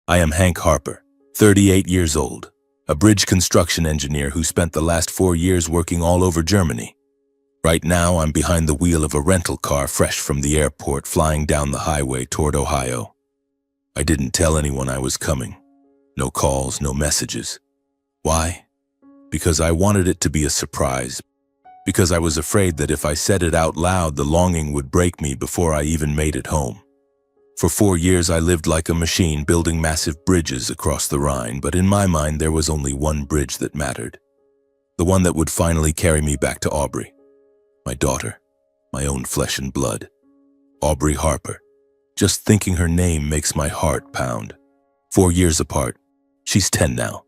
I am Hank Harper, 38 years old, a bridge construction engineer who spent the last 4 years working all over Germany. Right now, I'm behind the wheel of a rental car fresh from the airport flying down the highway toward Ohio. I didn't tell anyone I was coming. No calls, no messages. Why? Because I wanted it to be a surprise. Because I was afraid that if I said it out loud, the longing would break me before I even made it home. For 4 years, I lived like a machine, building massive bridges across the Rhine, but in my mind, there was only one bridge that mattered. The one that would finally carry me back to Aubrey. My daughter, my own flesh and blood. Aubrey Harper. Just thinking her name makes my heart pound. 4 years apart. She's 10 now.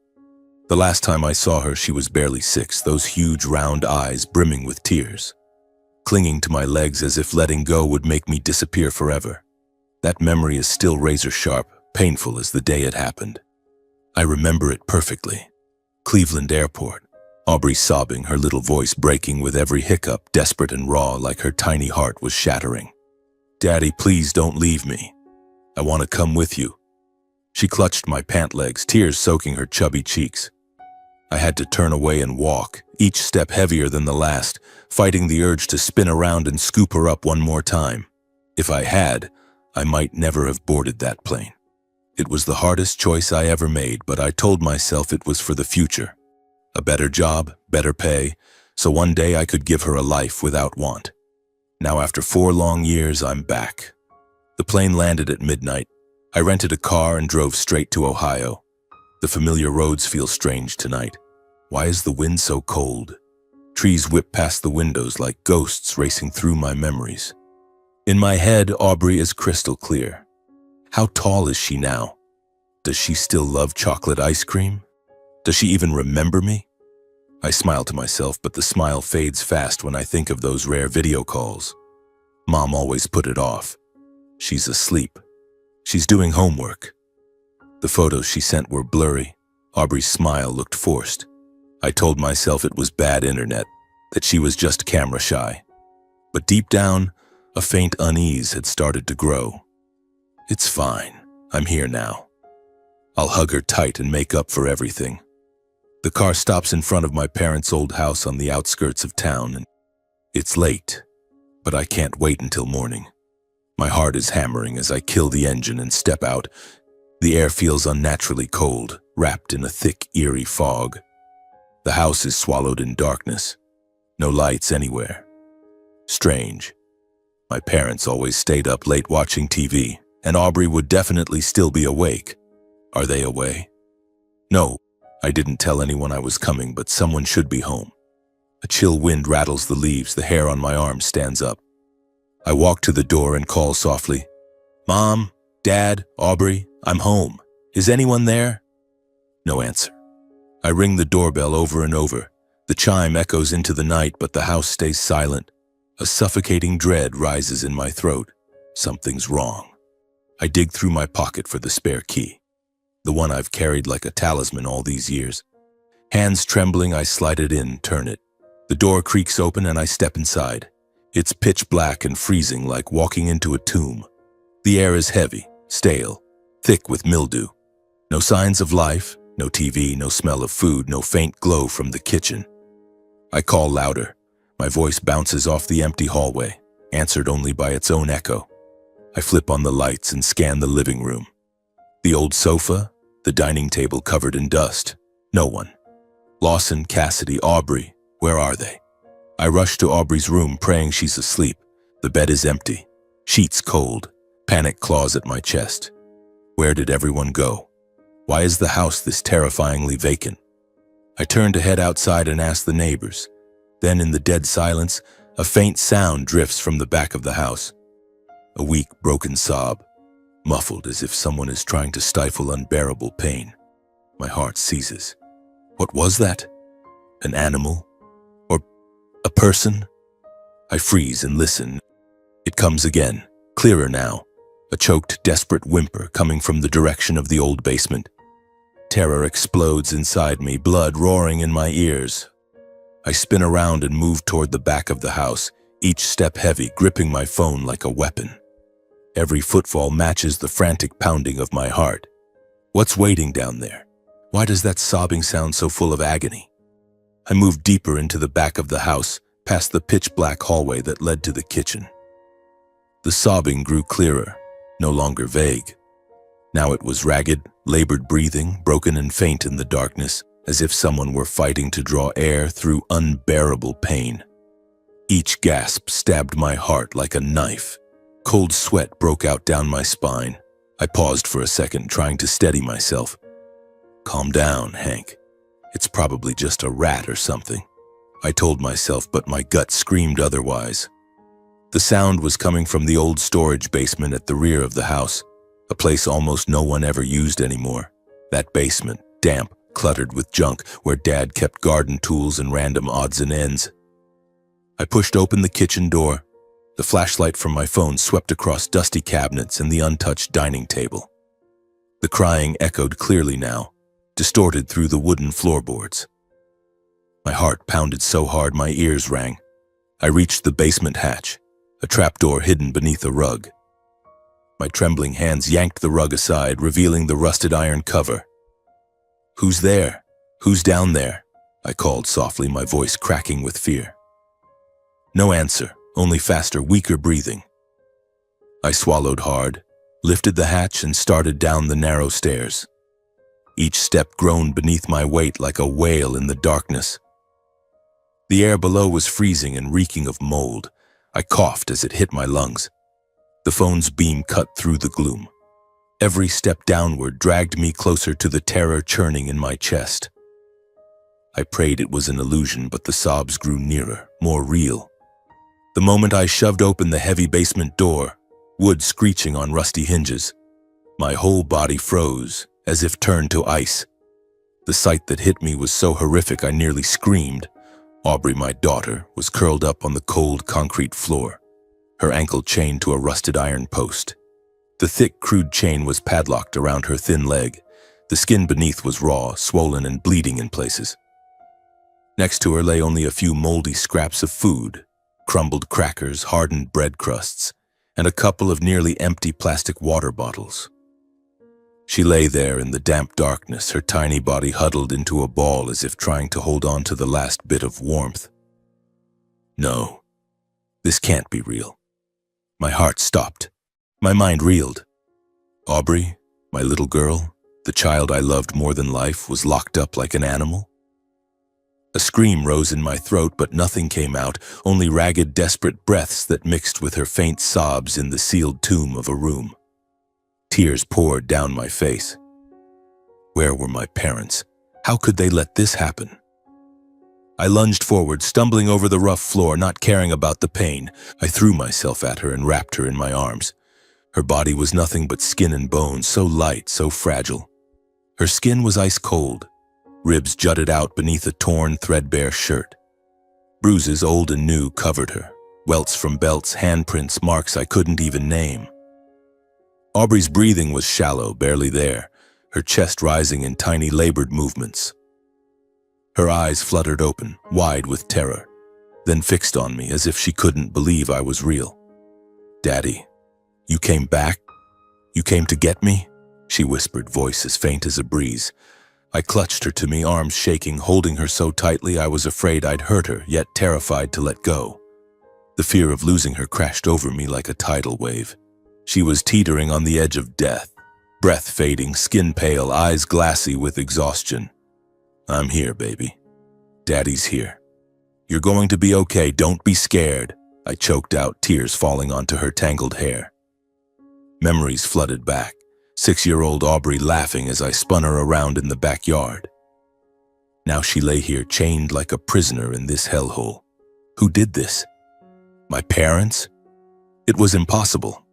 The last time I saw her, she was barely 6, those huge round eyes brimming with tears. Clinging to my legs as if letting go would make me disappear forever. That memory is still razor sharp, painful as the day it happened. I remember it perfectly. Cleveland Airport. Aubrey sobbing, her little voice breaking with every hiccup, desperate and raw, like her tiny heart was shattering. "Daddy, please don't leave me. I want to come with you." She clutched my pant legs, tears soaking her chubby cheeks. I had to turn away and walk, each step heavier than the last, fighting the urge to spin around and scoop her up one more time. If I had, I might never have boarded that plane. It was the hardest choice I ever made, but I told myself it was for the future. A better job, better pay, so one day I could give her a life without want. Now after 4 long years, I'm back. The plane landed at midnight. I rented a car and drove straight to Ohio. The familiar roads feel strange tonight. Why is the wind so cold? Trees whip past the windows like ghosts racing through my memories. In my head, Aubrey is crystal clear. How tall is she now? Does she still love chocolate ice cream? Does she even remember me? I smile to myself, but the smile fades fast when I think of those rare video calls. Mom always put it off. She's asleep. She's doing homework. The photos she sent were blurry. Aubrey's smile looked forced. I told myself it was bad internet, that she was just camera shy. But deep down, a faint unease had started to grow. It's fine. I'm here now. I'll hug her tight and make up for everything. The car stops in front of my parents' old house on the outskirts of town, and it's late, but I can't wait until morning. My heart is hammering as I kill the engine and step out. The air feels unnaturally cold, wrapped in a thick, eerie fog. The house is swallowed in darkness. No lights anywhere. Strange. My parents always stayed up late watching TV, and Aubrey would definitely still be awake. Are they away? No, I didn't tell anyone I was coming, but someone should be home. A chill wind rattles the leaves, the hair on my arm stands up. I walk to the door and call softly, "Mom, Dad, Aubrey, I'm home. Is anyone there?" No answer. I ring the doorbell over and over. The chime echoes into the night, but the house stays silent. A suffocating dread rises in my throat. Something's wrong. I dig through my pocket for the spare key, the one I've carried like a talisman all these years. Hands trembling, I slide it in, turn it. The door creaks open and I step inside. It's pitch black and freezing, like walking into a tomb. The air is heavy, stale, thick with mildew. No signs of life, no TV, no smell of food, no faint glow from the kitchen. I call louder. My voice bounces off the empty hallway, answered only by its own echo. I flip on the lights and scan the living room. The old sofa, the dining table covered in dust. No one. Lawson, Cassidy, Aubrey, where are they? I rush to Aubrey's room, praying she's asleep. The bed is empty, sheets cold, panic claws at my chest. Where did everyone go? Why is the house this terrifyingly vacant? I turn to head outside and ask the neighbors. Then in the dead silence, a faint sound drifts from the back of the house. A weak, broken sob, muffled as if someone is trying to stifle unbearable pain. My heart seizes. What was that? An animal? Or a person? I freeze and listen. It comes again, clearer now. A choked, desperate whimper coming from the direction of the old basement. Terror explodes inside me, blood roaring in my ears. I spin around and move toward the back of the house, each step heavy, gripping my phone like a weapon. Every footfall matches the frantic pounding of my heart. What's waiting down there? Why does that sobbing sound so full of agony? I moved deeper into the back of the house, past the pitch-black hallway that led to the kitchen. The sobbing grew clearer, no longer vague. Now it was ragged, labored breathing, broken and faint in the darkness, as if someone were fighting to draw air through unbearable pain. Each gasp stabbed my heart like a knife. Cold sweat broke out down my spine. I paused for a second, trying to steady myself. "Calm down, Hank. It's probably just a rat or something," I told myself, but my gut screamed otherwise. The sound was coming from the old storage basement at the rear of the house, a place almost no one ever used anymore. That basement, damp, cluttered with junk, where Dad kept garden tools and random odds and ends. I pushed open the kitchen door. The flashlight from my phone swept across dusty cabinets and the untouched dining table. The crying echoed clearly now, distorted through the wooden floorboards. My heart pounded so hard my ears rang. I reached the basement hatch, a trapdoor hidden beneath a rug. My trembling hands yanked the rug aside, revealing the rusted iron cover. "Who's there? Who's down there?" I called softly, my voice cracking with fear. No answer, only faster, weaker breathing. I swallowed hard, lifted the hatch, and started down the narrow stairs. Each step groaned beneath my weight like a wail in the darkness. The air below was freezing and reeking of mold. I coughed as it hit my lungs. The phone's beam cut through the gloom. Every step downward dragged me closer to the terror churning in my chest. I prayed it was an illusion, but the sobs grew nearer, more real. The moment I shoved open the heavy basement door, wood screeching on rusty hinges, my whole body froze, as if turned to ice. The sight that hit me was so horrific I nearly screamed. Aubrey, my daughter, was curled up on the cold concrete floor, her ankle chained to a rusted iron post. The thick, crude chain was padlocked around her thin leg. The skin beneath was raw, swollen, and bleeding in places. Next to her lay only a few moldy scraps of food, crumbled crackers, hardened bread crusts, and a couple of nearly empty plastic water bottles. She lay there in the damp darkness, her tiny body huddled into a ball as if trying to hold on to the last bit of warmth. No, this can't be real. My heart stopped. My mind reeled. Aubrey, my little girl, the child I loved more than life, was locked up like an animal. A scream rose in my throat, but nothing came out, only ragged, desperate breaths that mixed with her faint sobs in the sealed tomb of a room. Tears poured down my face. Where were my parents? How could they let this happen? I lunged forward, stumbling over the rough floor, not caring about the pain. I threw myself at her and wrapped her in my arms. Her body was nothing but skin and bone, so light, so fragile. Her skin was ice cold. Ribs jutted out beneath a torn, threadbare shirt. Bruises, old and new, covered her. Welts from belts, handprints, marks I couldn't even name. Aubrey's breathing was shallow, barely there, her chest rising in tiny labored movements. Her eyes fluttered open, wide with terror, then fixed on me as if she couldn't believe I was real. "Daddy, you came back? You came to get me?" she whispered, voice as faint as a breeze. I clutched her to me, arms shaking, holding her so tightly I was afraid I'd hurt her, yet terrified to let go. The fear of losing her crashed over me like a tidal wave. She was teetering on the edge of death, breath fading, skin pale, eyes glassy with exhaustion. "I'm here, baby. Daddy's here. You're going to be okay, don't be scared," I choked out, tears falling onto her tangled hair. Memories flooded back. 6-year-old Aubrey laughing as I spun her around in the backyard. Now she lay here chained like a prisoner in this hellhole. Who did this? My parents? It was impossible,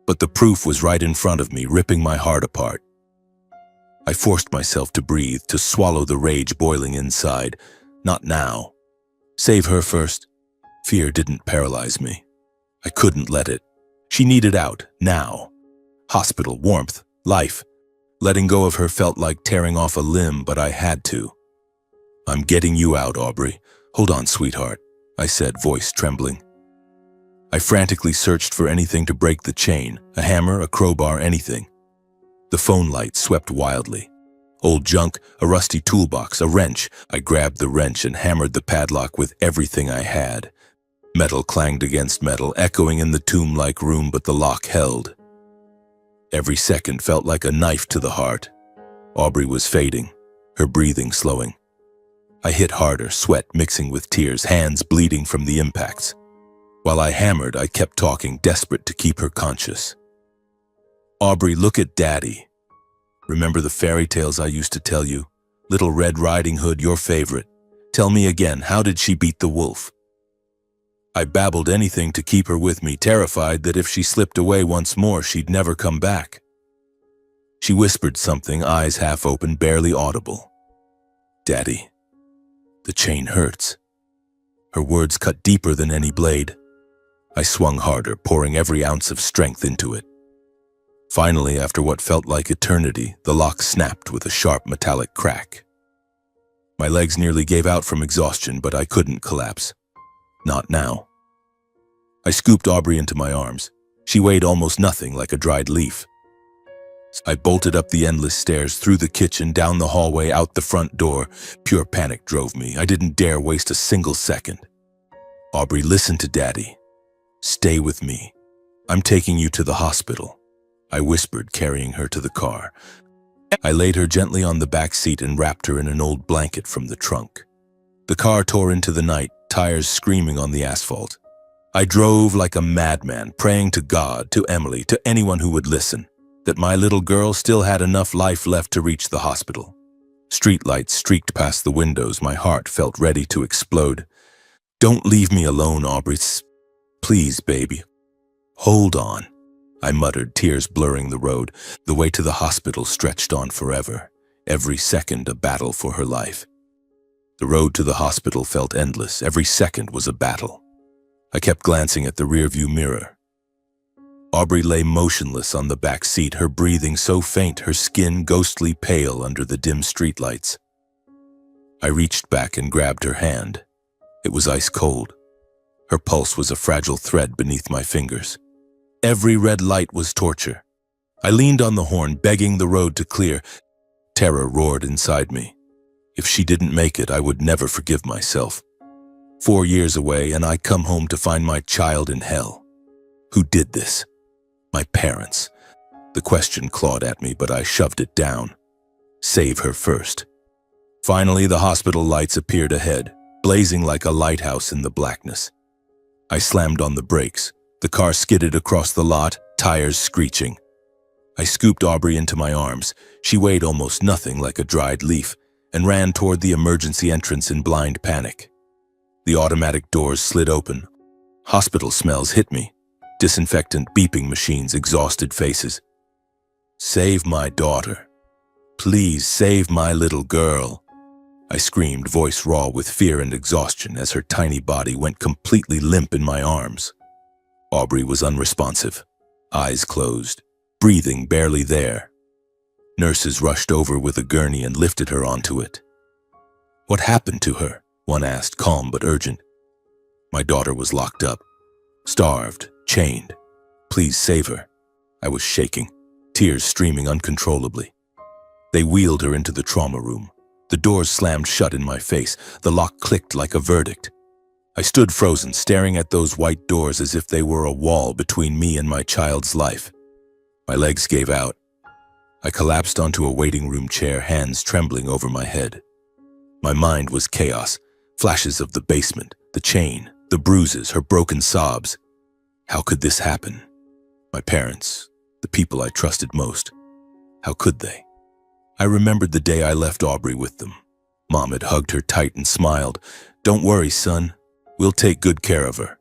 but the proof was right in front of me, ripping my heart apart. I forced myself to breathe, to swallow the rage boiling inside. Not now. Save her first. Fear didn't paralyze me. I couldn't let it. She needed out, now. Hospital, warmth, life. Letting go of her felt like tearing off a limb, but I had to. "I'm getting you out, Aubrey. Hold on, sweetheart," I said, voice trembling. I frantically searched for anything to break the chain, a hammer, a crowbar, anything. The phone light swept wildly. Old junk, a rusty toolbox, a wrench. I grabbed the wrench and hammered the padlock with everything I had. Metal clanged against metal, echoing in the tomb-like room, but the lock held. Every second felt like a knife to the heart. Aubrey was fading, her breathing slowing. I hit harder, sweat mixing with tears, hands bleeding from the impacts. While I hammered, I kept talking, desperate to keep her conscious. Aubrey, look at Daddy. Remember the fairy tales I used to tell you? Little Red Riding Hood, your favorite. Tell me again, how did she beat the wolf? I babbled anything to keep her with me, terrified that if she slipped away once more, she'd never come back. She whispered something, eyes half open, barely audible. Daddy, the chain hurts. Her words cut deeper than any blade. I swung harder, pouring every ounce of strength into it. Finally, after what felt like eternity, the lock snapped with a sharp metallic crack. My legs nearly gave out from exhaustion, but I couldn't collapse. Not now. I scooped Aubrey into my arms. She weighed almost nothing, like a dried leaf. I bolted up the endless stairs, through the kitchen, down the hallway, out the front door. Pure panic drove me. I didn't dare waste a single second. Aubrey, listen to Daddy. Stay with me. I'm taking you to the hospital, I whispered, carrying her to the car. I laid her gently on the back seat and wrapped her in an old blanket from the trunk. The car tore into the night, tires screaming on the asphalt. I drove like a madman, praying to God, to Emily, to anyone who would listen, that my little girl still had enough life left to reach the hospital. Streetlights streaked past the windows. My heart felt ready to explode. Don't leave me alone, Aubrey. Please, baby. Hold on, I muttered, tears blurring the road. The way to the hospital stretched on forever, every second a battle for her life. The road to the hospital felt endless. Every second was a battle. I kept glancing at the rearview mirror. Aubrey lay motionless on the back seat, her breathing so faint, her skin ghostly pale under the dim streetlights. I reached back and grabbed her hand. It was ice cold. Her pulse was a fragile thread beneath my fingers. Every red light was torture. I leaned on the horn, begging the road to clear. Terror roared inside me. If she didn't make it, I would never forgive myself. 4 years away, and I come home to find my child in hell. Who did this? My parents. The question clawed at me, but I shoved it down. Save her first. Finally, the hospital lights appeared ahead, blazing like a lighthouse in the blackness. I slammed on the brakes. The car skidded across the lot, tires screeching. I scooped Aubrey into my arms. She weighed almost nothing, like a dried leaf, and ran toward the emergency entrance in blind panic. The automatic doors slid open. Hospital smells hit me. Disinfectant, beeping machines, exhausted faces. Save my daughter. Please save my little girl. I screamed, voice raw with fear and exhaustion, as her tiny body went completely limp in my arms. Aubrey was unresponsive, eyes closed, breathing barely there. Nurses rushed over with a gurney and lifted her onto it. What happened to her? One asked, calm but urgent. My daughter was locked up, starved, chained. Please save her. I was shaking, tears streaming uncontrollably. They wheeled her into the trauma room. The doors slammed shut in my face. The lock clicked like a verdict. I stood frozen, staring at those white doors as if they were a wall between me and my child's life. My legs gave out. I collapsed onto a waiting room chair, hands trembling over my head. My mind was chaos, flashes of the basement, the chain, the bruises, her broken sobs. How could this happen? My parents, the people I trusted most. How could they? I remembered the day I left Aubrey with them. Mom had hugged her tight and smiled. Don't worry, son. We'll take good care of her.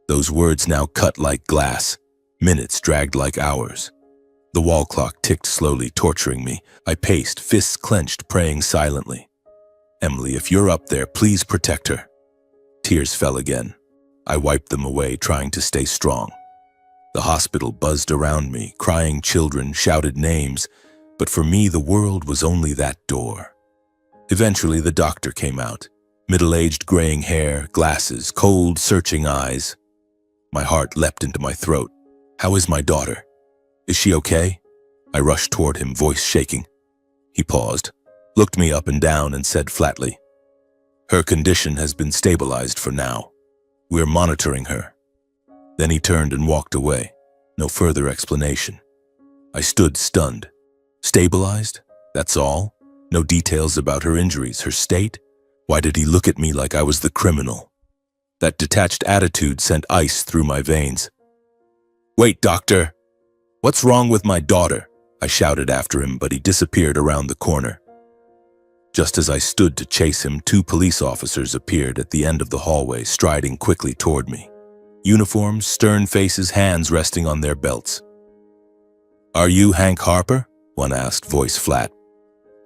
Those words now cut like glass. Minutes dragged like hours. The wall clock ticked slowly, torturing me. I paced, fists clenched, praying silently. Emily, if you're up there, please protect her. Tears fell again. I wiped them away, trying to stay strong. The hospital buzzed around me, crying children shouted names, but for me the world was only that door. Eventually the doctor came out, middle-aged, graying hair, glasses, cold, searching eyes. My heart leapt into my throat. How is my daughter? Is she okay? I rushed toward him, voice shaking. He paused, looked me up and down, and said flatly, "Her condition has been stabilized for now. We're monitoring her." Then he turned and walked away. No further explanation. I stood stunned. Stabilized? That's all? No details about her injuries, her state? Why did he look at me like I was the criminal? That detached attitude sent ice through my veins. "Wait, doctor! What's wrong with my daughter?" I shouted after him, but he disappeared around the corner. Just as I stood to chase him, 2 police officers appeared at the end of the hallway, striding quickly toward me. Uniforms, stern faces, hands resting on their belts. "Are you Hank Harper?" one asked, voice flat.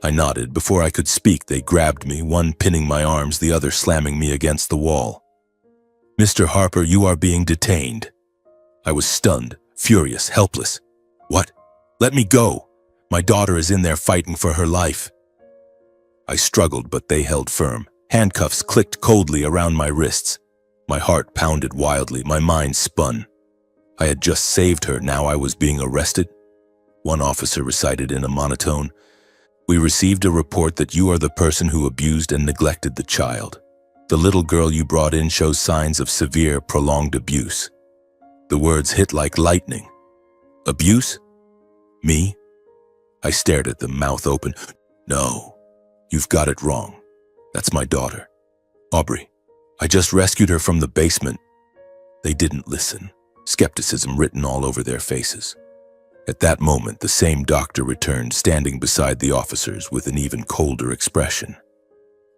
I nodded. Before I could speak, they grabbed me, one pinning my arms, the other slamming me against the wall. "Mr. Harper, you are being detained." I was stunned, furious, helpless. "What? Let me go. My daughter is in there fighting for her life." I struggled, but they held firm. Handcuffs clicked coldly around my wrists. My heart pounded wildly, my mind spun. I had just saved her, now I was being arrested? One officer recited in a monotone, "We received a report that you are the person who abused and neglected the child. The little girl you brought in shows signs of severe, prolonged abuse." The words hit like lightning. "Abuse? Me?" I stared at them, mouth open. "No, you've got it wrong. That's my daughter, Aubrey. I just rescued her from the basement." They didn't listen, skepticism written all over their faces. At that moment, the same doctor returned, standing beside the officers with an even colder expression.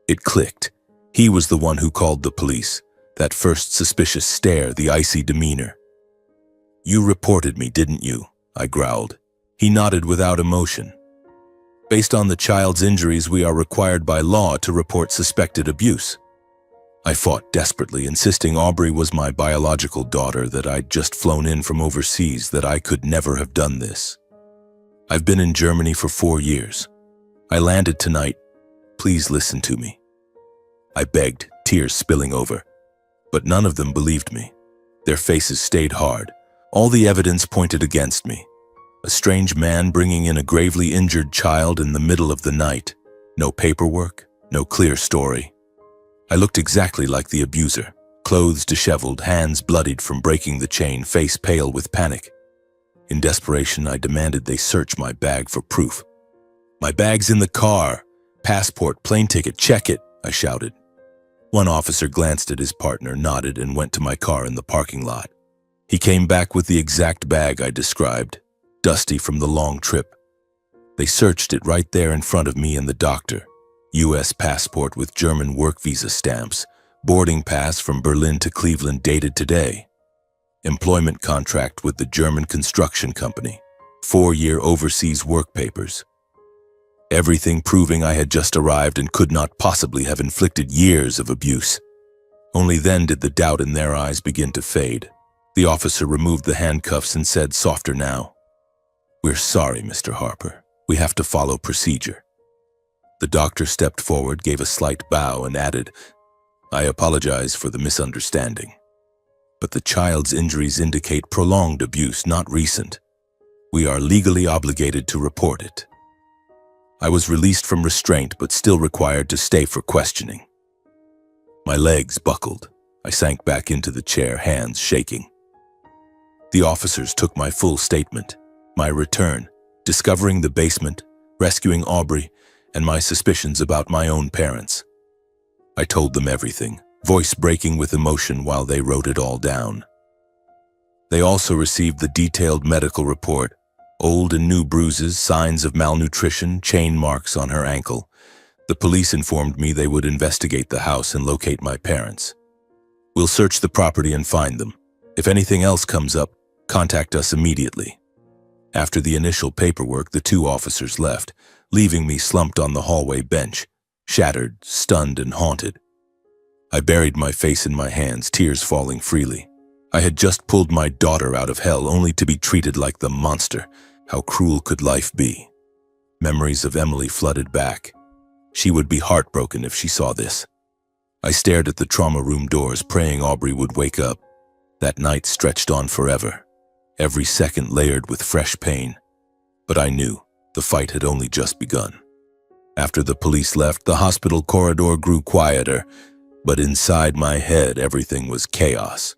It clicked. He was the one who called the police. That first suspicious stare, the icy demeanor. "You reported me, didn't you?" I growled. He nodded without emotion. "Based on the child's injuries, we are required by law to report suspected abuse." I fought desperately, insisting Aubrey was my biological daughter, that I'd just flown in from overseas, that I could never have done this. "I've been in Germany for 4 years. I landed tonight. Please listen to me." I begged, tears spilling over. But none of them believed me. Their faces stayed hard. All the evidence pointed against me. A strange man bringing in a gravely injured child in the middle of the night. No paperwork, no clear story. I looked exactly like the abuser, clothes disheveled, hands bloodied from breaking the chain, face pale with panic. In desperation, I demanded they search my bag for proof. "My bag's in the car. Passport, plane ticket, check it," I shouted. One officer glanced at his partner, nodded, and went to my car in the parking lot. He came back with the exact bag I described, dusty from the long trip. They searched it right there in front of me and the doctor. U.S. passport with German work visa stamps, boarding pass from Berlin to Cleveland dated today. Employment contract with the German construction company, 4-year overseas work papers. Everything proving I had just arrived and could not possibly have inflicted years of abuse. Only then did the doubt in their eyes begin to fade. The officer removed the handcuffs and said, softer now, "We're sorry, Mr. Harper. We have to follow procedure." The doctor stepped forward, gave a slight bow, and added, "I apologize for the misunderstanding. But the child's injuries indicate prolonged abuse, not recent. We are legally obligated to report it." I was released from restraint, but still required to stay for questioning. My legs buckled. I sank back into the chair, hands shaking. The officers took my full statement, my return, discovering the basement, rescuing Aubrey, and my suspicions about my own parents. I told them everything, voice breaking with emotion while they wrote it all down. They also received the detailed medical report, old and new bruises, signs of malnutrition, chain marks on her ankle. The police informed me they would investigate the house and locate my parents. "We'll search the property and find them. If anything else comes up, contact us immediately." After the initial paperwork, the 2 officers left, leaving me slumped on the hallway bench, shattered, stunned, and haunted. I buried my face in my hands, tears falling freely. I had just pulled my daughter out of hell, only to be treated like the monster. How cruel could life be? Memories of Emily flooded back. She would be heartbroken if she saw this. I stared at the trauma room doors, praying Aubrey would wake up. That night stretched on forever, every second layered with fresh pain. But I knew the fight had only just begun. After the police left, the hospital corridor grew quieter, but inside my head everything was chaos.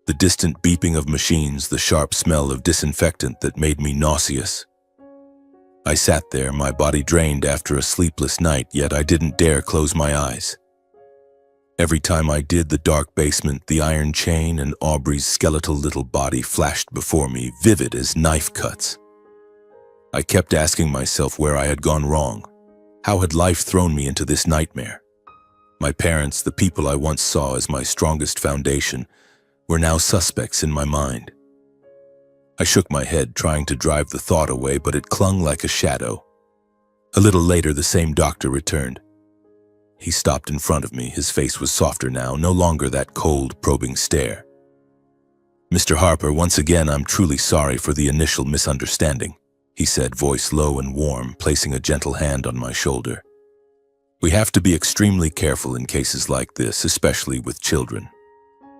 The distant beeping of machines, the sharp smell of disinfectant that made me nauseous. I sat there, my body drained after a sleepless night, yet I didn't dare close my eyes. Every time I did, the dark basement, the iron chain, and Aubrey's skeletal little body flashed before me, vivid as knife cuts. I kept asking myself where I had gone wrong. How had life thrown me into this nightmare? My parents, the people I once saw as my strongest foundation, were now suspects in my mind. I shook my head, trying to drive the thought away, but it clung like a shadow. A little later, the same doctor returned. He stopped in front of me. His face was softer now, no longer that cold, probing stare. "Mr. Harper, once again, I'm truly sorry for the initial misunderstanding," he said, voice low and warm, placing a gentle hand on my shoulder. "We have to be extremely careful in cases like this, especially with children.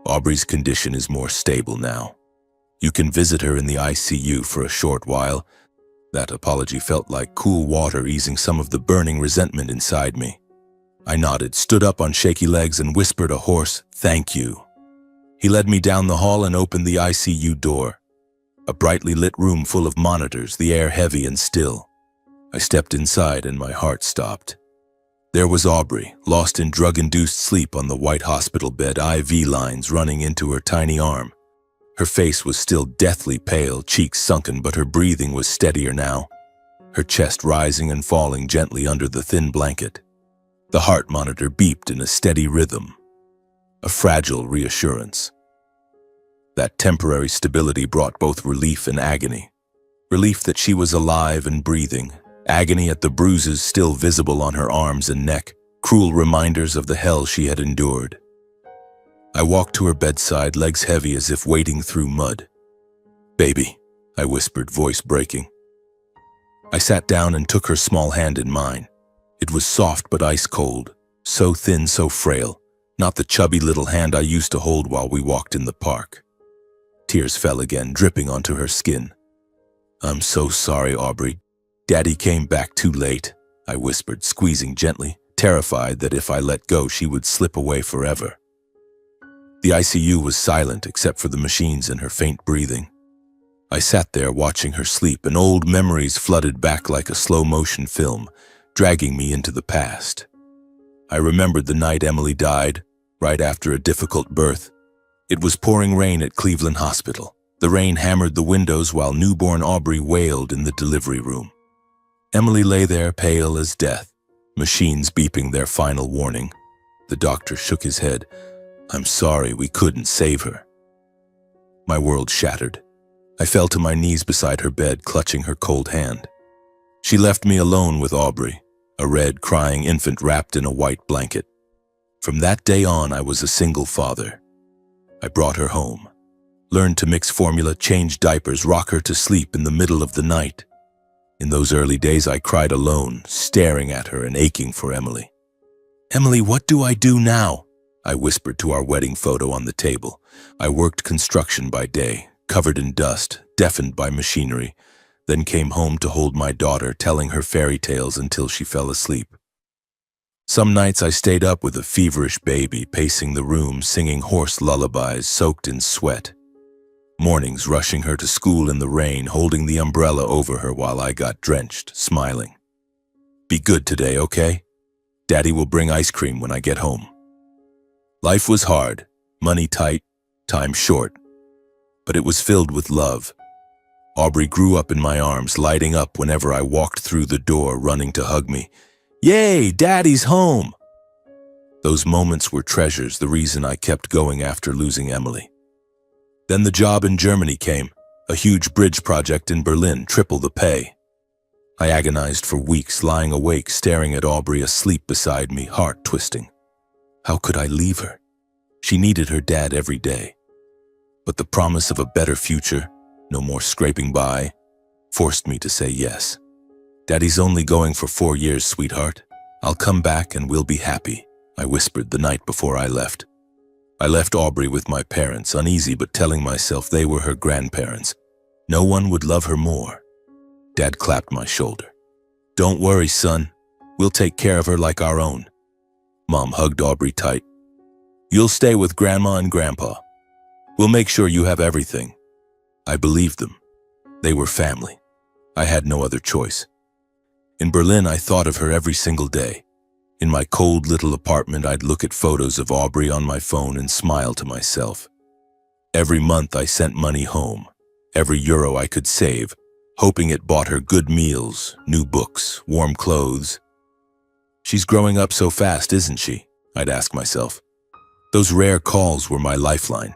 Aubrey's condition is more stable now. You can visit her in the ICU for a short while." That apology felt like cool water, easing some of the burning resentment inside me. I nodded, stood up on shaky legs, and whispered a hoarse, "Thank you." He led me down the hall and opened the ICU door. A brightly lit room full of monitors, the air heavy and still. I stepped inside and my heart stopped. There was Aubrey, lost in drug-induced sleep on the white hospital bed, IV lines running into her tiny arm. Her face was still deathly pale, cheeks sunken, but her breathing was steadier now, her chest rising and falling gently under the thin blanket. The heart monitor beeped in a steady rhythm, a fragile reassurance. That temporary stability brought both relief and agony. Relief that she was alive and breathing, agony at the bruises still visible on her arms and neck, cruel reminders of the hell she had endured. I walked to her bedside, legs heavy as if wading through mud. "Baby," I whispered, voice breaking. I sat down and took her small hand in mine. It was soft but ice cold, so thin, so frail, not the chubby little hand I used to hold while we walked in the park. Tears fell again, dripping onto her skin. "I'm so sorry, Aubrey. Daddy came back too late," I whispered, squeezing gently, terrified that if I let go, she would slip away forever. The ICU was silent except for the machines and her faint breathing. I sat there watching her sleep, and old memories flooded back like a slow-motion film, dragging me into the past. I remembered the night Emily died, right after a difficult birth. It was pouring rain at Cleveland Hospital. The rain hammered the windows while newborn Aubrey wailed in the delivery room. Emily lay there, pale as death, machines beeping their final warning. The doctor shook his head. "I'm sorry, we couldn't save her." My world shattered. I fell to my knees beside her bed, clutching her cold hand. She left me alone with Aubrey, a red, crying infant wrapped in a white blanket. From that day on, I was a single father. I brought her home, learned to mix formula, change diapers, rock her to sleep in the middle of the night. In those early days, I cried alone, staring at her and aching for Emily. "Emily, what do I do now?" I whispered to our wedding photo on the table. I worked construction by day, covered in dust, deafened by machinery, then came home to hold my daughter, telling her fairy tales until she fell asleep. Some nights I stayed up with a feverish baby, pacing the room, singing hoarse lullabies, soaked in sweat. Mornings rushing her to school in the rain, holding the umbrella over her while I got drenched, smiling. "Be good today, okay? Daddy will bring ice cream when I get home." Life was hard, money tight, time short, but it was filled with love. Aubrey grew up in my arms, lighting up whenever I walked through the door, running to hug me. "Yay, Daddy's home!" Those moments were treasures, the reason I kept going after losing Emily. Then the job in Germany came, a huge bridge project in Berlin, triple the pay. I agonized for weeks, lying awake, staring at Aubrey asleep beside me, heart twisting. How could I leave her? She needed her dad every day. But the promise of a better future, no more scraping by, forced me to say yes. "Daddy's only going for 4 years, sweetheart. I'll come back and we'll be happy," I whispered the night before I left. I left Aubrey with my parents, uneasy but telling myself they were her grandparents. No one would love her more. Dad clapped my shoulder. Don't worry, son. We'll take care of her like our own. Mom hugged Aubrey tight. You'll stay with Grandma and Grandpa. We'll make sure you have everything. I believed them. They were family. I had no other choice. In Berlin, I thought of her every single day. In my cold little apartment, I'd look at photos of Aubrey on my phone and smile to myself. Every month, I sent money home, every euro I could save, hoping it bought her good meals, new books, warm clothes. She's growing up so fast, isn't she? I'd ask myself. Those rare calls were my lifeline.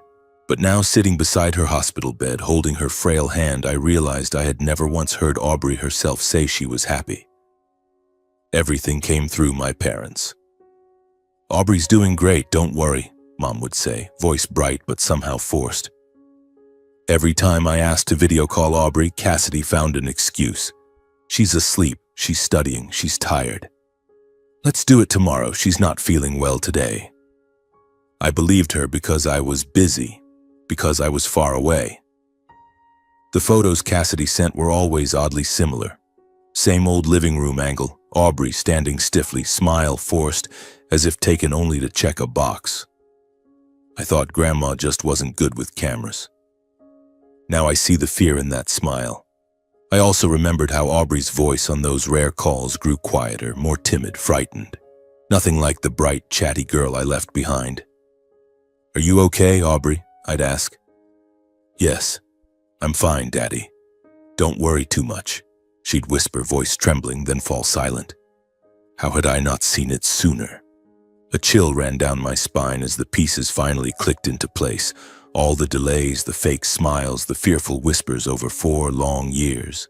But now, sitting beside her hospital bed, holding her frail hand, I realized I had never once heard Aubrey herself say she was happy. Everything came through my parents. Aubrey's doing great, don't worry, Mom would say, voice bright but somehow forced. Every time I asked to video call Aubrey, Cassidy found an excuse. She's asleep, she's studying, she's tired. Let's do it tomorrow, she's not feeling well today. I believed her because I was busy, because I was far away. The photos Cassidy sent were always oddly similar. Same old living room angle, Aubrey standing stiffly, smile forced, as if taken only to check a box. I thought Grandma just wasn't good with cameras. Now I see the fear in that smile. I also remembered how Aubrey's voice on those rare calls grew quieter, more timid, frightened. Nothing like the bright, chatty girl I left behind. Are you okay, Aubrey? I'd ask. Yes, I'm fine, Daddy. Don't worry too much, she'd whisper, voice trembling, then fall silent. How had I not seen it sooner? A chill ran down my spine as the pieces finally clicked into place. All the delays, the fake smiles, the fearful whispers over 4 long years.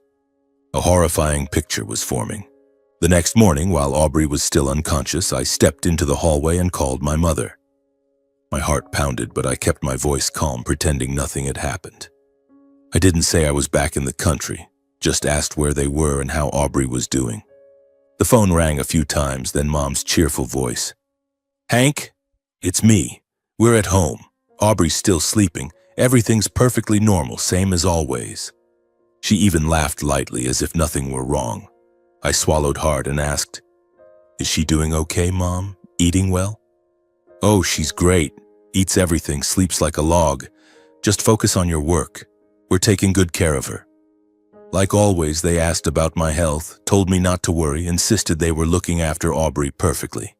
A horrifying picture was forming. The next morning, while Aubrey was still unconscious, I stepped into the hallway and called my mother. My heart pounded, but I kept my voice calm, pretending nothing had happened. I didn't say I was back in the country, just asked where they were and how Aubrey was doing. The phone rang a few times, then Mom's cheerful voice. Hank, it's me. We're at home. Aubrey's still sleeping. Everything's perfectly normal, same as always. She even laughed lightly, as if nothing were wrong. I swallowed hard and asked, Is she doing okay, Mom? Eating well? Oh, she's great. Eats everything, sleeps like a log. Just focus on your work. We're taking good care of her. Like always, they asked about my health, told me not to worry, insisted they were looking after Aubrey perfectly.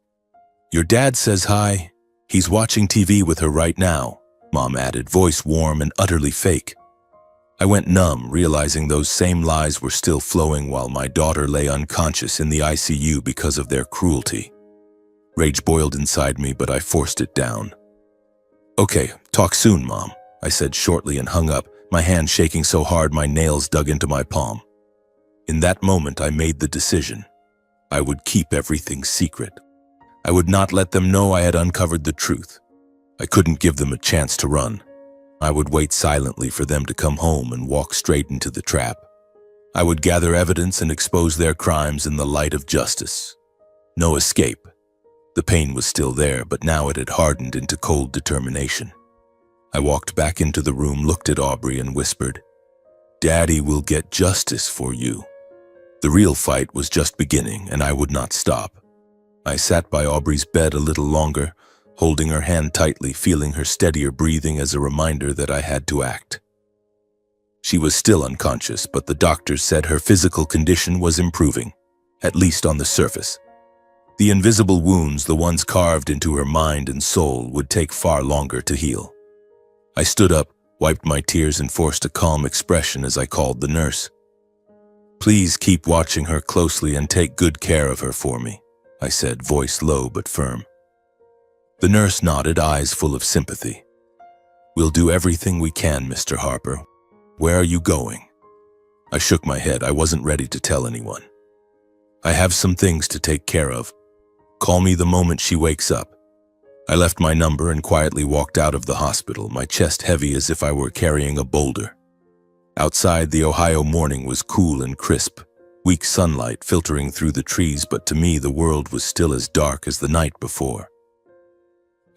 Your dad says hi. He's watching TV with her right now, Mom added, voice warm and utterly fake. I went numb, realizing those same lies were still flowing while my daughter lay unconscious in the ICU because of their cruelty. Rage boiled inside me, but I forced it down. Okay, talk soon, Mom, I said shortly and hung up, my hand shaking so hard my nails dug into my palm. In that moment, I made the decision. I would keep everything secret. I would not let them know I had uncovered the truth. I couldn't give them a chance to run. I would wait silently for them to come home and walk straight into the trap. I would gather evidence and expose their crimes in the light of justice. No escape. The pain was still there, but now it had hardened into cold determination. I walked back into the room, looked at Aubrey and whispered, Daddy will get justice for you. The real fight was just beginning, and I would not stop. I sat by Aubrey's bed a little longer, holding her hand tightly, feeling her steadier breathing as a reminder that I had to act. She was still unconscious, but the doctors said her physical condition was improving, at least on the surface. The invisible wounds, the ones carved into her mind and soul, would take far longer to heal. I stood up, wiped my tears, and forced a calm expression as I called the nurse. Please keep watching her closely and take good care of her for me, I said, voice low but firm. The nurse nodded, eyes full of sympathy. We'll do everything we can, Mr. Harper. Where are you going? I shook my head. I wasn't ready to tell anyone. I have some things to take care of. Call me the moment she wakes up. I left my number and quietly walked out of the hospital, my chest heavy as if I were carrying a boulder. Outside, the Ohio morning was cool and crisp, weak sunlight filtering through the trees, but to me the world was still as dark as the night before.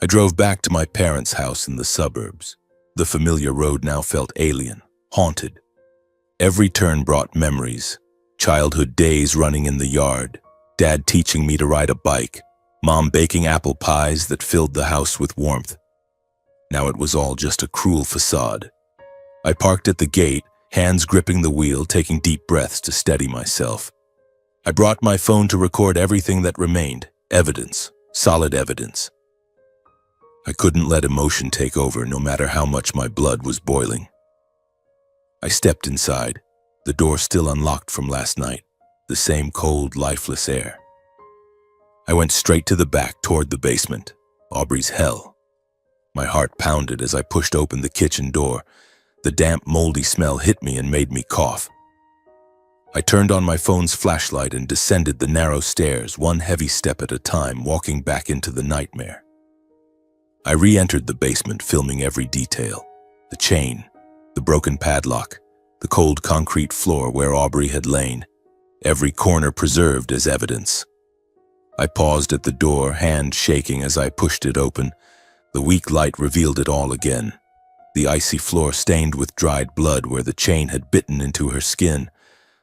I drove back to my parents' house in the suburbs. The familiar road now felt alien, haunted. Every turn brought memories. Childhood days running in the yard, Dad teaching me to ride a bike, Mom baking apple pies that filled the house with warmth. Now it was all just a cruel facade. I parked at the gate, hands gripping the wheel, taking deep breaths to steady myself. I brought my phone to record everything that remained. Evidence. Solid evidence. I couldn't let emotion take over, no matter how much my blood was boiling. I stepped inside, the door still unlocked from last night, the same cold, lifeless air. I went straight to the back toward the basement, Aubrey's hell. My heart pounded as I pushed open the kitchen door. The damp, moldy smell hit me and made me cough. I turned on my phone's flashlight and descended the narrow stairs, one heavy step at a time, walking back into the nightmare. I re-entered the basement, filming every detail. The chain, the broken padlock, the cold concrete floor where Aubrey had lain, every corner preserved as evidence. I paused at the door, hand shaking as I pushed it open. The weak light revealed it all again. The icy floor stained with dried blood where the chain had bitten into her skin.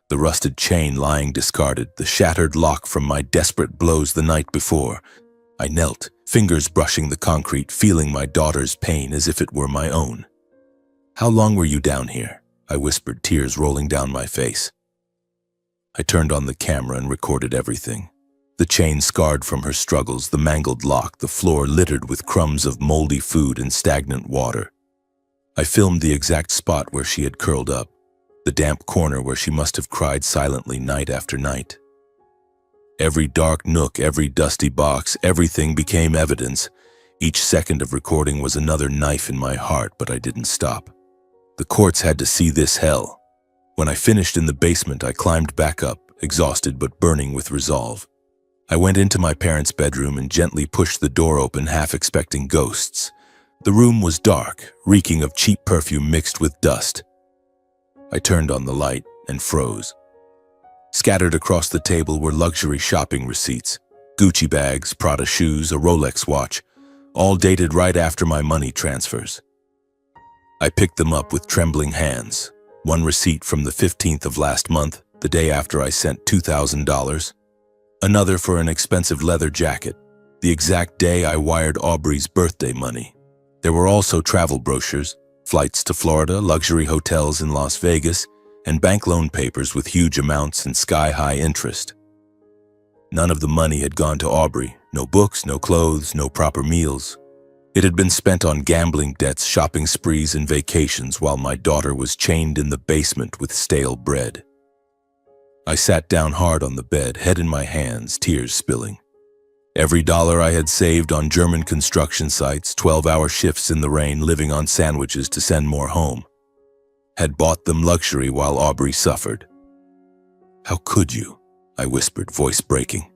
The rusted chain lying discarded, the shattered lock from my desperate blows the night before. I knelt, fingers brushing the concrete, feeling my daughter's pain as if it were my own. "How long were you down here?" I whispered, tears rolling down my face. I turned on the camera and recorded everything. The chain scarred from her struggles, the mangled lock, the floor littered with crumbs of moldy food and stagnant water. I filmed the exact spot where she had curled up, the damp corner where she must have cried silently night after night. Every dark nook, every dusty box, everything became evidence. Each second of recording was another knife in my heart, but I didn't stop. The courts had to see this hell. When I finished in the basement, I climbed back up, exhausted but burning with resolve. I went into my parents' bedroom and gently pushed the door open, half expecting ghosts. The room was dark, reeking of cheap perfume mixed with dust. I turned on the light and froze. Scattered across the table were luxury shopping receipts, Gucci bags, Prada shoes, a Rolex watch, all dated right after my money transfers. I picked them up with trembling hands. One receipt from the 15th of last month, the day after I sent $2,000. Another for an expensive leather jacket, the exact day I wired Aubrey's birthday money. There were also travel brochures, flights to Florida, luxury hotels in Las Vegas, and bank loan papers with huge amounts and sky-high interest. None of the money had gone to Aubrey. No books, no clothes, no proper meals. It had been spent on gambling debts, shopping sprees, and vacations while my daughter was chained in the basement with stale bread. I sat down hard on the bed, head in my hands, tears spilling. Every dollar I had saved on German construction sites, 12-hour shifts in the rain, living on sandwiches to send more home, had bought them luxury while Aubrey suffered. "How could you?" I whispered, voice breaking.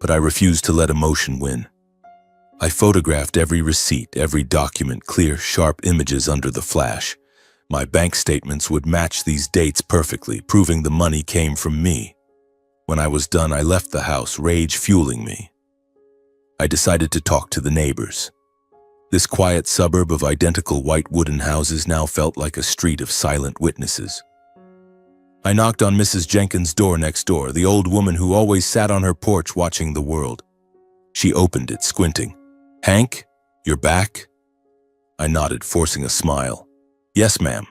But I refused to let emotion win. I photographed every receipt, every document, clear, sharp images under the flash. My bank statements would match these dates perfectly, proving the money came from me. When I was done, I left the house, rage fueling me. I decided to talk to the neighbors. This quiet suburb of identical white wooden houses now felt like a street of silent witnesses. I knocked on Mrs. Jenkins' door next door, the old woman who always sat on her porch watching the world. She opened it, squinting. "Hank, you're back?" I nodded, forcing a smile. "Yes, ma'am.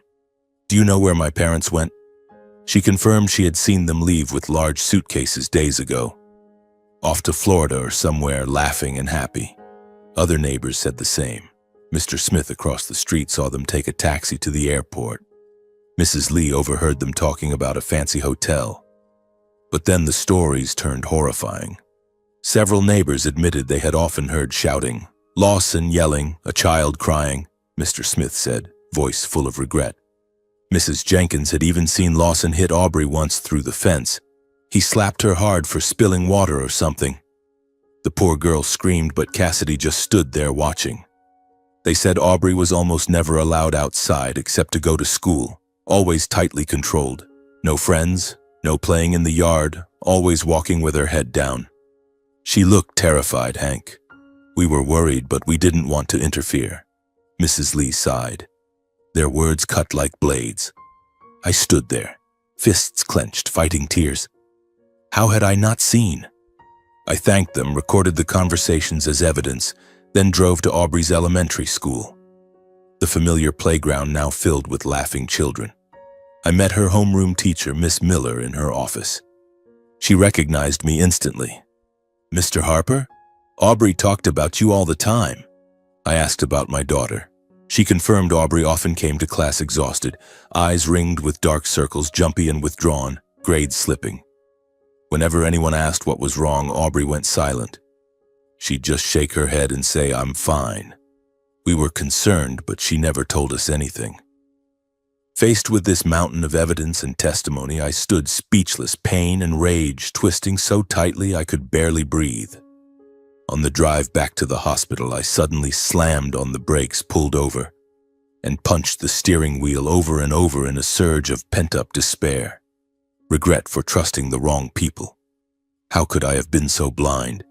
Do you know where my parents went?" She confirmed she had seen them leave with large suitcases days ago. Off to Florida or somewhere, laughing and happy. Other neighbors said the same. Mr. Smith across the street saw them take a taxi to the airport. Mrs. Lee overheard them talking about a fancy hotel. But then the stories turned horrifying. Several neighbors admitted they had often heard shouting, Lawson yelling, a child crying, Mr. Smith said, voice full of regret. Mrs. Jenkins had even seen Lawson hit Aubrey once through the fence. He slapped her hard for spilling water or something. The poor girl screamed, but Cassidy just stood there watching. They said Aubrey was almost never allowed outside except to go to school, always tightly controlled. No friends, no playing in the yard, always walking with her head down. She looked terrified, Hank. We were worried, but we didn't want to interfere. Mrs. Lee sighed. Their words cut like blades. I stood there, fists clenched, fighting tears. How had I not seen? I thanked them, recorded the conversations as evidence, then drove to Aubrey's elementary school. The familiar playground now filled with laughing children. I met her homeroom teacher, Miss Miller, in her office. She recognized me instantly. "Mr. Harper? Aubrey talked about you all the time." I asked about my daughter. She confirmed Aubrey often came to class exhausted, eyes ringed with dark circles, jumpy and withdrawn, grades slipping. Whenever anyone asked what was wrong, Aubrey went silent. She'd just shake her head and say, "I'm fine." We were concerned, but she never told us anything. Faced with this mountain of evidence and testimony, I stood speechless, pain and rage twisting so tightly I could barely breathe. On the drive back to the hospital, I suddenly slammed on the brakes, pulled over, and punched the steering wheel over and over in a surge of pent-up despair. Regret for trusting the wrong people. How could I have been so blind?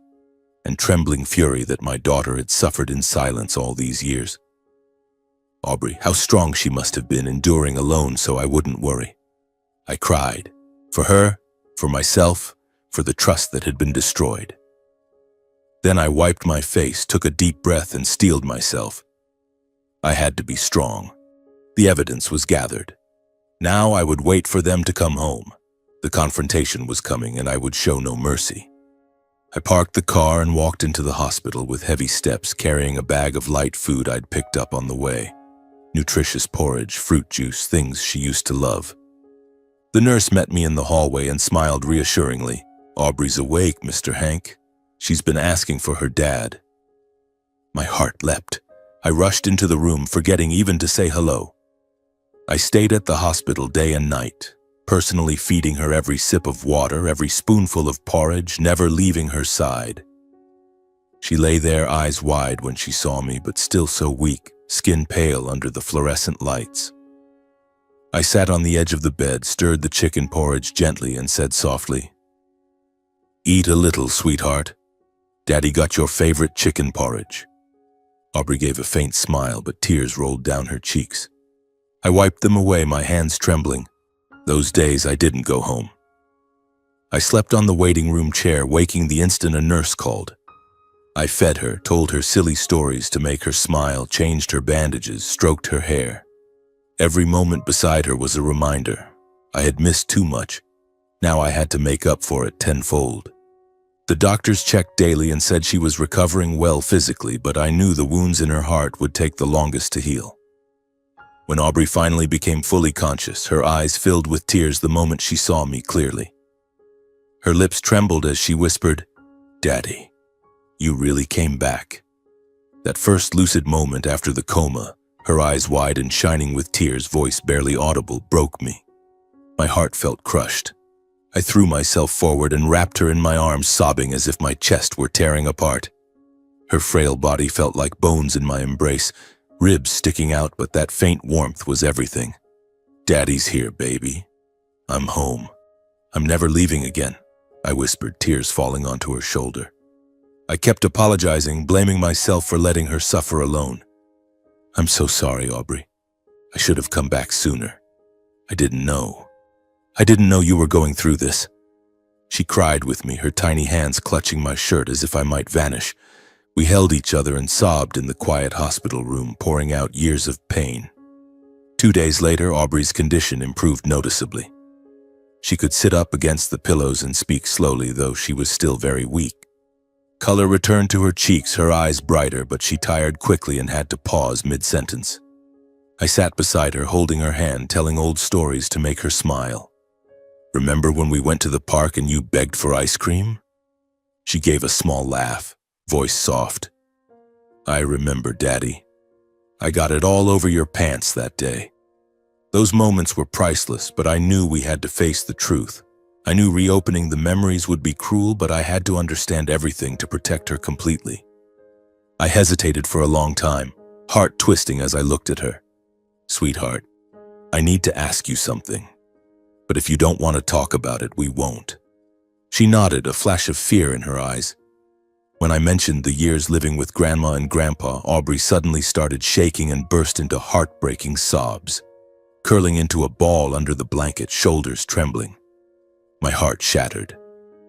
And trembling fury that my daughter had suffered in silence all these years. Aubrey, how strong she must have been, enduring alone so I wouldn't worry. I cried. For her, for myself, for the trust that had been destroyed. Then I wiped my face, took a deep breath, and steeled myself. I had to be strong. The evidence was gathered. Now I would wait for them to come home. The confrontation was coming, and I would show no mercy. I parked the car and walked into the hospital with heavy steps, carrying a bag of light food I'd picked up on the way. Nutritious porridge, fruit juice, things she used to love. The nurse met me in the hallway and smiled reassuringly. "Aubrey's awake, Mr. Hank. She's been asking for her dad." My heart leapt. I rushed into the room, forgetting even to say hello. I stayed at the hospital day and night, personally feeding her every sip of water, every spoonful of porridge, never leaving her side. She lay there, eyes wide when she saw me, but still so weak, skin pale under the fluorescent lights. I sat on the edge of the bed, stirred the chicken porridge gently, and said softly, "Eat a little, sweetheart. Daddy got your favorite chicken porridge." Aubrey gave a faint smile, but tears rolled down her cheeks. I wiped them away, my hands trembling. Those days I didn't go home. I slept on the waiting room chair, waking the instant a nurse called. I fed her, told her silly stories to make her smile, changed her bandages, stroked her hair. Every moment beside her was a reminder. I had missed too much. Now I had to make up for it tenfold. The doctors checked daily and said she was recovering well physically, but I knew the wounds in her heart would take the longest to heal. When Aubrey finally became fully conscious, her eyes filled with tears the moment she saw me clearly. Her lips trembled as she whispered, "Daddy, you really came back." That first lucid moment after the coma, her eyes wide and shining with tears, voice barely audible, broke me. My heart felt crushed. I threw myself forward and wrapped her in my arms, sobbing as if my chest were tearing apart. Her frail body felt like bones in my embrace, ribs sticking out, but that faint warmth was everything. "Daddy's here, baby. I'm home. I'm never leaving again," I whispered, tears falling onto her shoulder. I kept apologizing, blaming myself for letting her suffer alone. "I'm so sorry, Aubrey. I should have come back sooner. I didn't know. I didn't know you were going through this." She cried with me, her tiny hands clutching my shirt as if I might vanish. We held each other and sobbed in the quiet hospital room, pouring out years of pain. 2 days later, Aubrey's condition improved noticeably. She could sit up against the pillows and speak slowly, though she was still very weak. Color returned to her cheeks, her eyes brighter, but she tired quickly and had to pause mid-sentence. I sat beside her, holding her hand, telling old stories to make her smile. "Remember when we went to the park and you begged for ice cream?" She gave a small laugh, voice soft. "I remember, Daddy. I got it all over your pants that day." Those moments were priceless, but I knew we had to face the truth. I knew reopening the memories would be cruel, but I had to understand everything to protect her completely. I hesitated for a long time, heart twisting as I looked at her. "Sweetheart, I need to ask you something. But if you don't want to talk about it, we won't." She nodded, a flash of fear in her eyes. When I mentioned the years living with Grandma and Grandpa, Aubrey suddenly started shaking and burst into heartbreaking sobs. curling into a ball under the blanket, shoulders trembling. My heart shattered.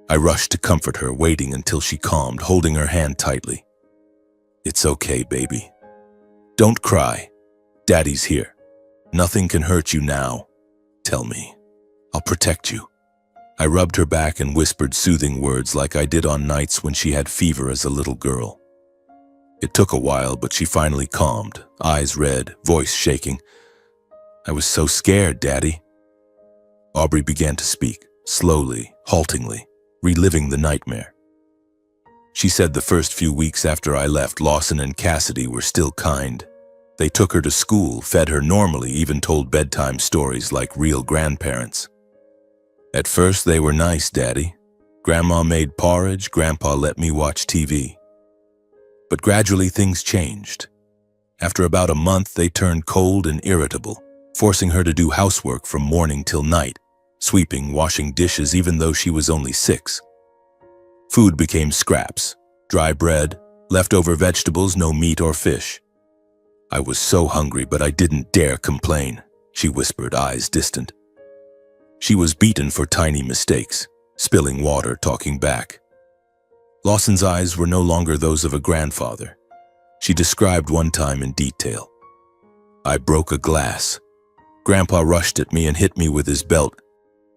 I rushed to comfort her, waiting until she calmed, holding her hand tightly. "It's okay, baby. Don't cry. Daddy's here. Nothing can hurt you now. Tell me. I'll protect you." I rubbed her back and whispered soothing words like I did on nights when she had fever as a little girl. It took a while, but she finally calmed, eyes red, voice shaking. "I was so scared, Daddy." Aubrey began to speak, slowly, haltingly, reliving the nightmare. She said the first few weeks after I left, Lawson and Cassidy were still kind. They took her to school, fed her normally, even told bedtime stories like real grandparents. "At first they were nice, Daddy. Grandma made porridge, Grandpa let me watch TV. But gradually things changed. After about a month, they turned cold and irritable, forcing her to do housework from morning till night, sweeping, washing dishes even though she was only 6. Food became scraps, dry bread, leftover vegetables, no meat or fish. I was so hungry, but I didn't dare complain," she whispered, eyes distant. She was beaten for tiny mistakes, spilling water, talking back. Lawson's eyes were no longer those of a grandfather. She described one time in detail. "I broke a glass. Grandpa rushed at me and hit me with his belt.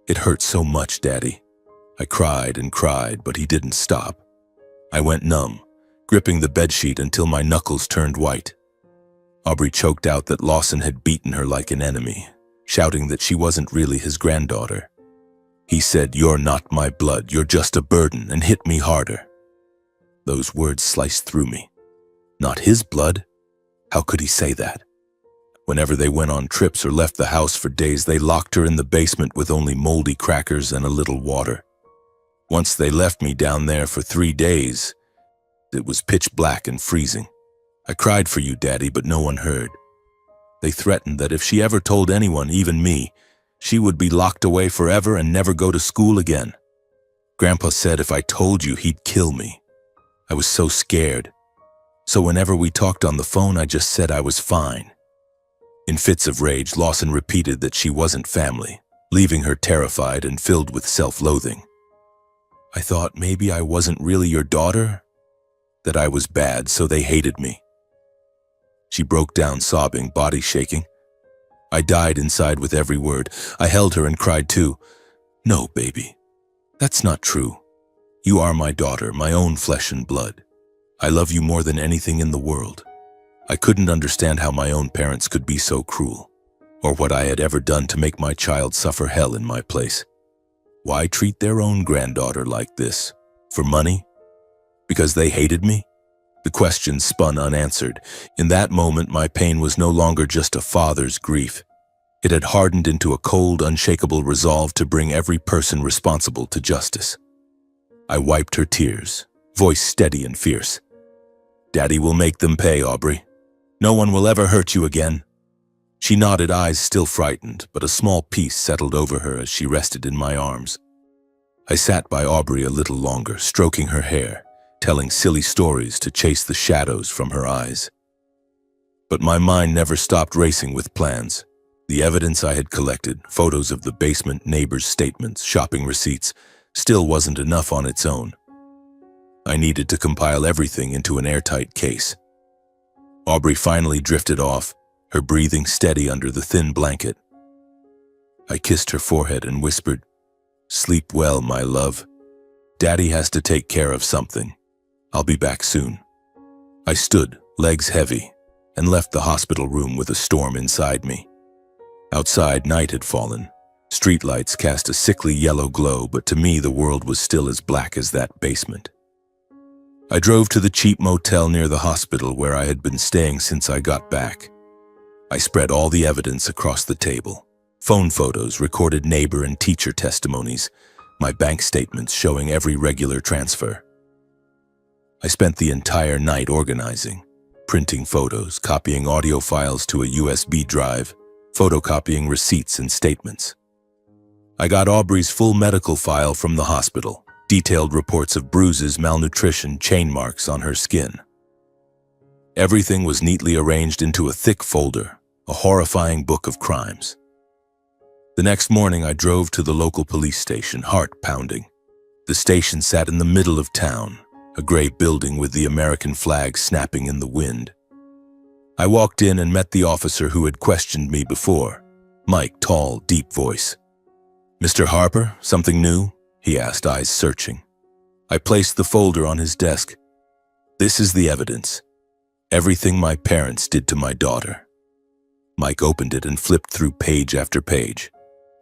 It hurt so much, Daddy. I cried and cried, but he didn't stop. I went numb, gripping the bedsheet until my knuckles turned white." Aubrey choked out that Lawson had beaten her like an enemy, shouting that she wasn't really his granddaughter. "He said, 'You're not my blood, you're just a burden,' and hit me harder." Those words sliced through me. Not his blood? How could he say that? Whenever they went on trips or left the house for days, they locked her in the basement with only moldy crackers and a little water. Once they left me down there for 3 days. It was pitch black and freezing. I cried for you, Daddy, but no one heard. They threatened that if she ever told anyone, even me, she would be locked away forever and never go to school again. Grandpa said if I told you, he'd kill me. I was so scared. So whenever we talked on the phone, I just said I was fine." In fits of rage, Lawson repeated that she wasn't family, leaving her terrified and filled with self-loathing. "I thought maybe I wasn't really your daughter, that I was bad, so they hated me." She broke down sobbing, body shaking. I died inside with every word. I held her and cried too. "No, baby, that's not true. You are my daughter, my own flesh and blood. I love you more than anything in the world." I couldn't understand how my own parents could be so cruel, or what I had ever done to make my child suffer hell in my place. Why treat their own granddaughter like this? For money? Because they hated me? The question spun unanswered. In that moment, my pain was no longer just a father's grief. It had hardened into a cold, unshakable resolve to bring every person responsible to justice. I wiped her tears, voice steady and fierce. "Daddy will make them pay, Aubrey. No one will ever hurt you again." She nodded, eyes still frightened, but a small peace settled over her as she rested in my arms. I sat by Aubrey a little longer, stroking her hair, telling silly stories to chase the shadows from her eyes. But my mind never stopped racing with plans. The evidence I had collected, photos of the basement, neighbors' statements, shopping receipts, still wasn't enough on its own. I needed to compile everything into an airtight case. Aubrey finally drifted off, her breathing steady under the thin blanket. I kissed her forehead and whispered, "Sleep well, my love. Daddy has to take care of something. I'll be back soon." I stood, legs heavy, and left the hospital room with a storm inside me. Outside, night had fallen. Streetlights cast a sickly yellow glow, but to me the world was still as black as that basement. I drove to the cheap motel near the hospital where I had been staying since I got back. I spread all the evidence across the table. Phone photos, recorded neighbor and teacher testimonies, my bank statements showing every regular transfer. I spent the entire night organizing, printing photos, copying audio files to a USB drive, photocopying receipts and statements. I got Aubrey's full medical file from the hospital, detailed reports of bruises, malnutrition, chain marks on her skin. Everything was neatly arranged into a thick folder, a horrifying book of crimes. The next morning, I drove to the local police station, heart pounding. The station sat in the middle of town, a gray building with the American flag snapping in the wind. I walked in and met the officer who had questioned me before. Mike, tall, deep voice. "Mr. Harper, something new?" he asked, eyes searching. I placed the folder on his desk. "This is the evidence. Everything my parents did to my daughter." Mike opened it and flipped through page after page.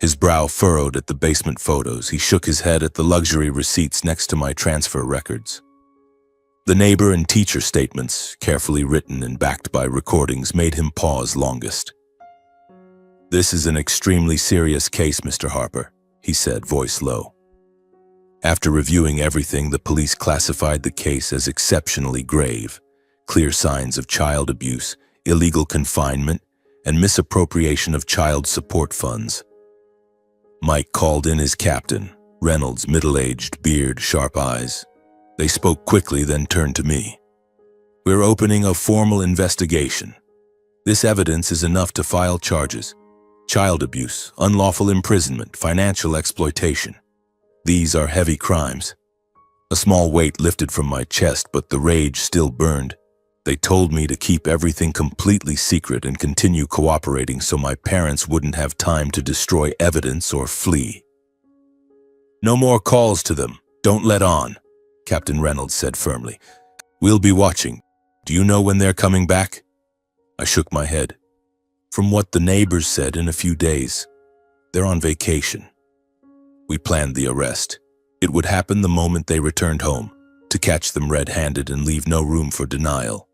His brow furrowed at the basement photos. He shook his head at the luxury receipts next to my transfer records. The neighbor and teacher statements, carefully written and backed by recordings, made him pause longest. "This is an extremely serious case, Mr. Harper," he said, voice low. After reviewing everything, the police classified the case as exceptionally grave. Clear signs of child abuse, illegal confinement, and misappropriation of child support funds. Mike called in his captain, Reynolds, middle-aged, beard, sharp eyes. They spoke quickly, then turned to me. "We're opening a formal investigation. This evidence is enough to file charges. Child abuse, unlawful imprisonment, financial exploitation. These are heavy crimes." A small weight lifted from my chest, but the rage still burned. They told me to keep everything completely secret and continue cooperating so my parents wouldn't have time to destroy evidence or flee. "No more calls to them. Don't let on," Captain Reynolds said firmly. "We'll be watching. Do you know when they're coming back?" I shook my head. "From what the neighbors said, in a few days. They're on vacation." We planned the arrest. It would happen the moment they returned home, to catch them red-handed and leave no room for denial.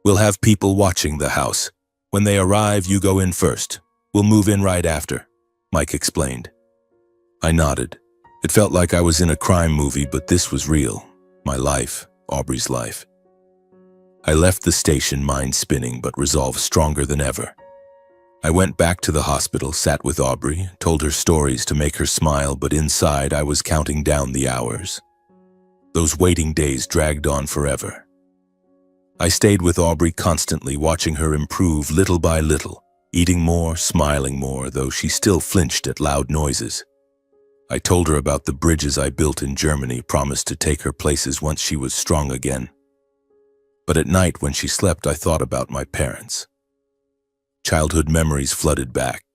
"We'll have people watching the house. When they arrive, you go in first. We'll move in right after," Mike explained. I nodded. It felt like I was in a crime movie, but this was real. My life, Aubrey's life. I left the station, mind spinning, but resolve stronger than ever. I went back to the hospital, sat with Aubrey, told her stories to make her smile, but inside I was counting down the hours. Those waiting days dragged on forever. I stayed with Aubrey constantly, watching her improve little by little, eating more, smiling more, though she still flinched at loud noises. I told her about the bridges I built in Germany, promised to take her places once she was strong again. But at night when she slept, I thought about my parents. Childhood memories flooded back.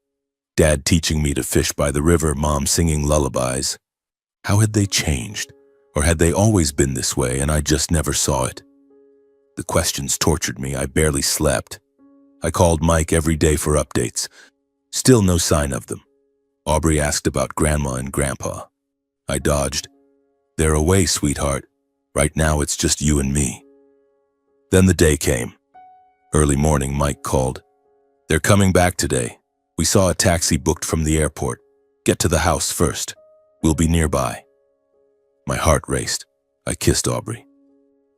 Dad teaching me to fish by the river, Mom singing lullabies. How had they changed? Or had they always been this way and I just never saw it? The questions tortured me. I barely slept. I called Mike every day for updates. Still no sign of them. Aubrey asked about Grandma and Grandpa. I dodged. "They're away, sweetheart. Right now it's just you and me." Then the day came. Early morning, Mike called. "They're coming back today. We saw a taxi booked from the airport. Get to the house first. We'll be nearby." My heart raced. I kissed Aubrey.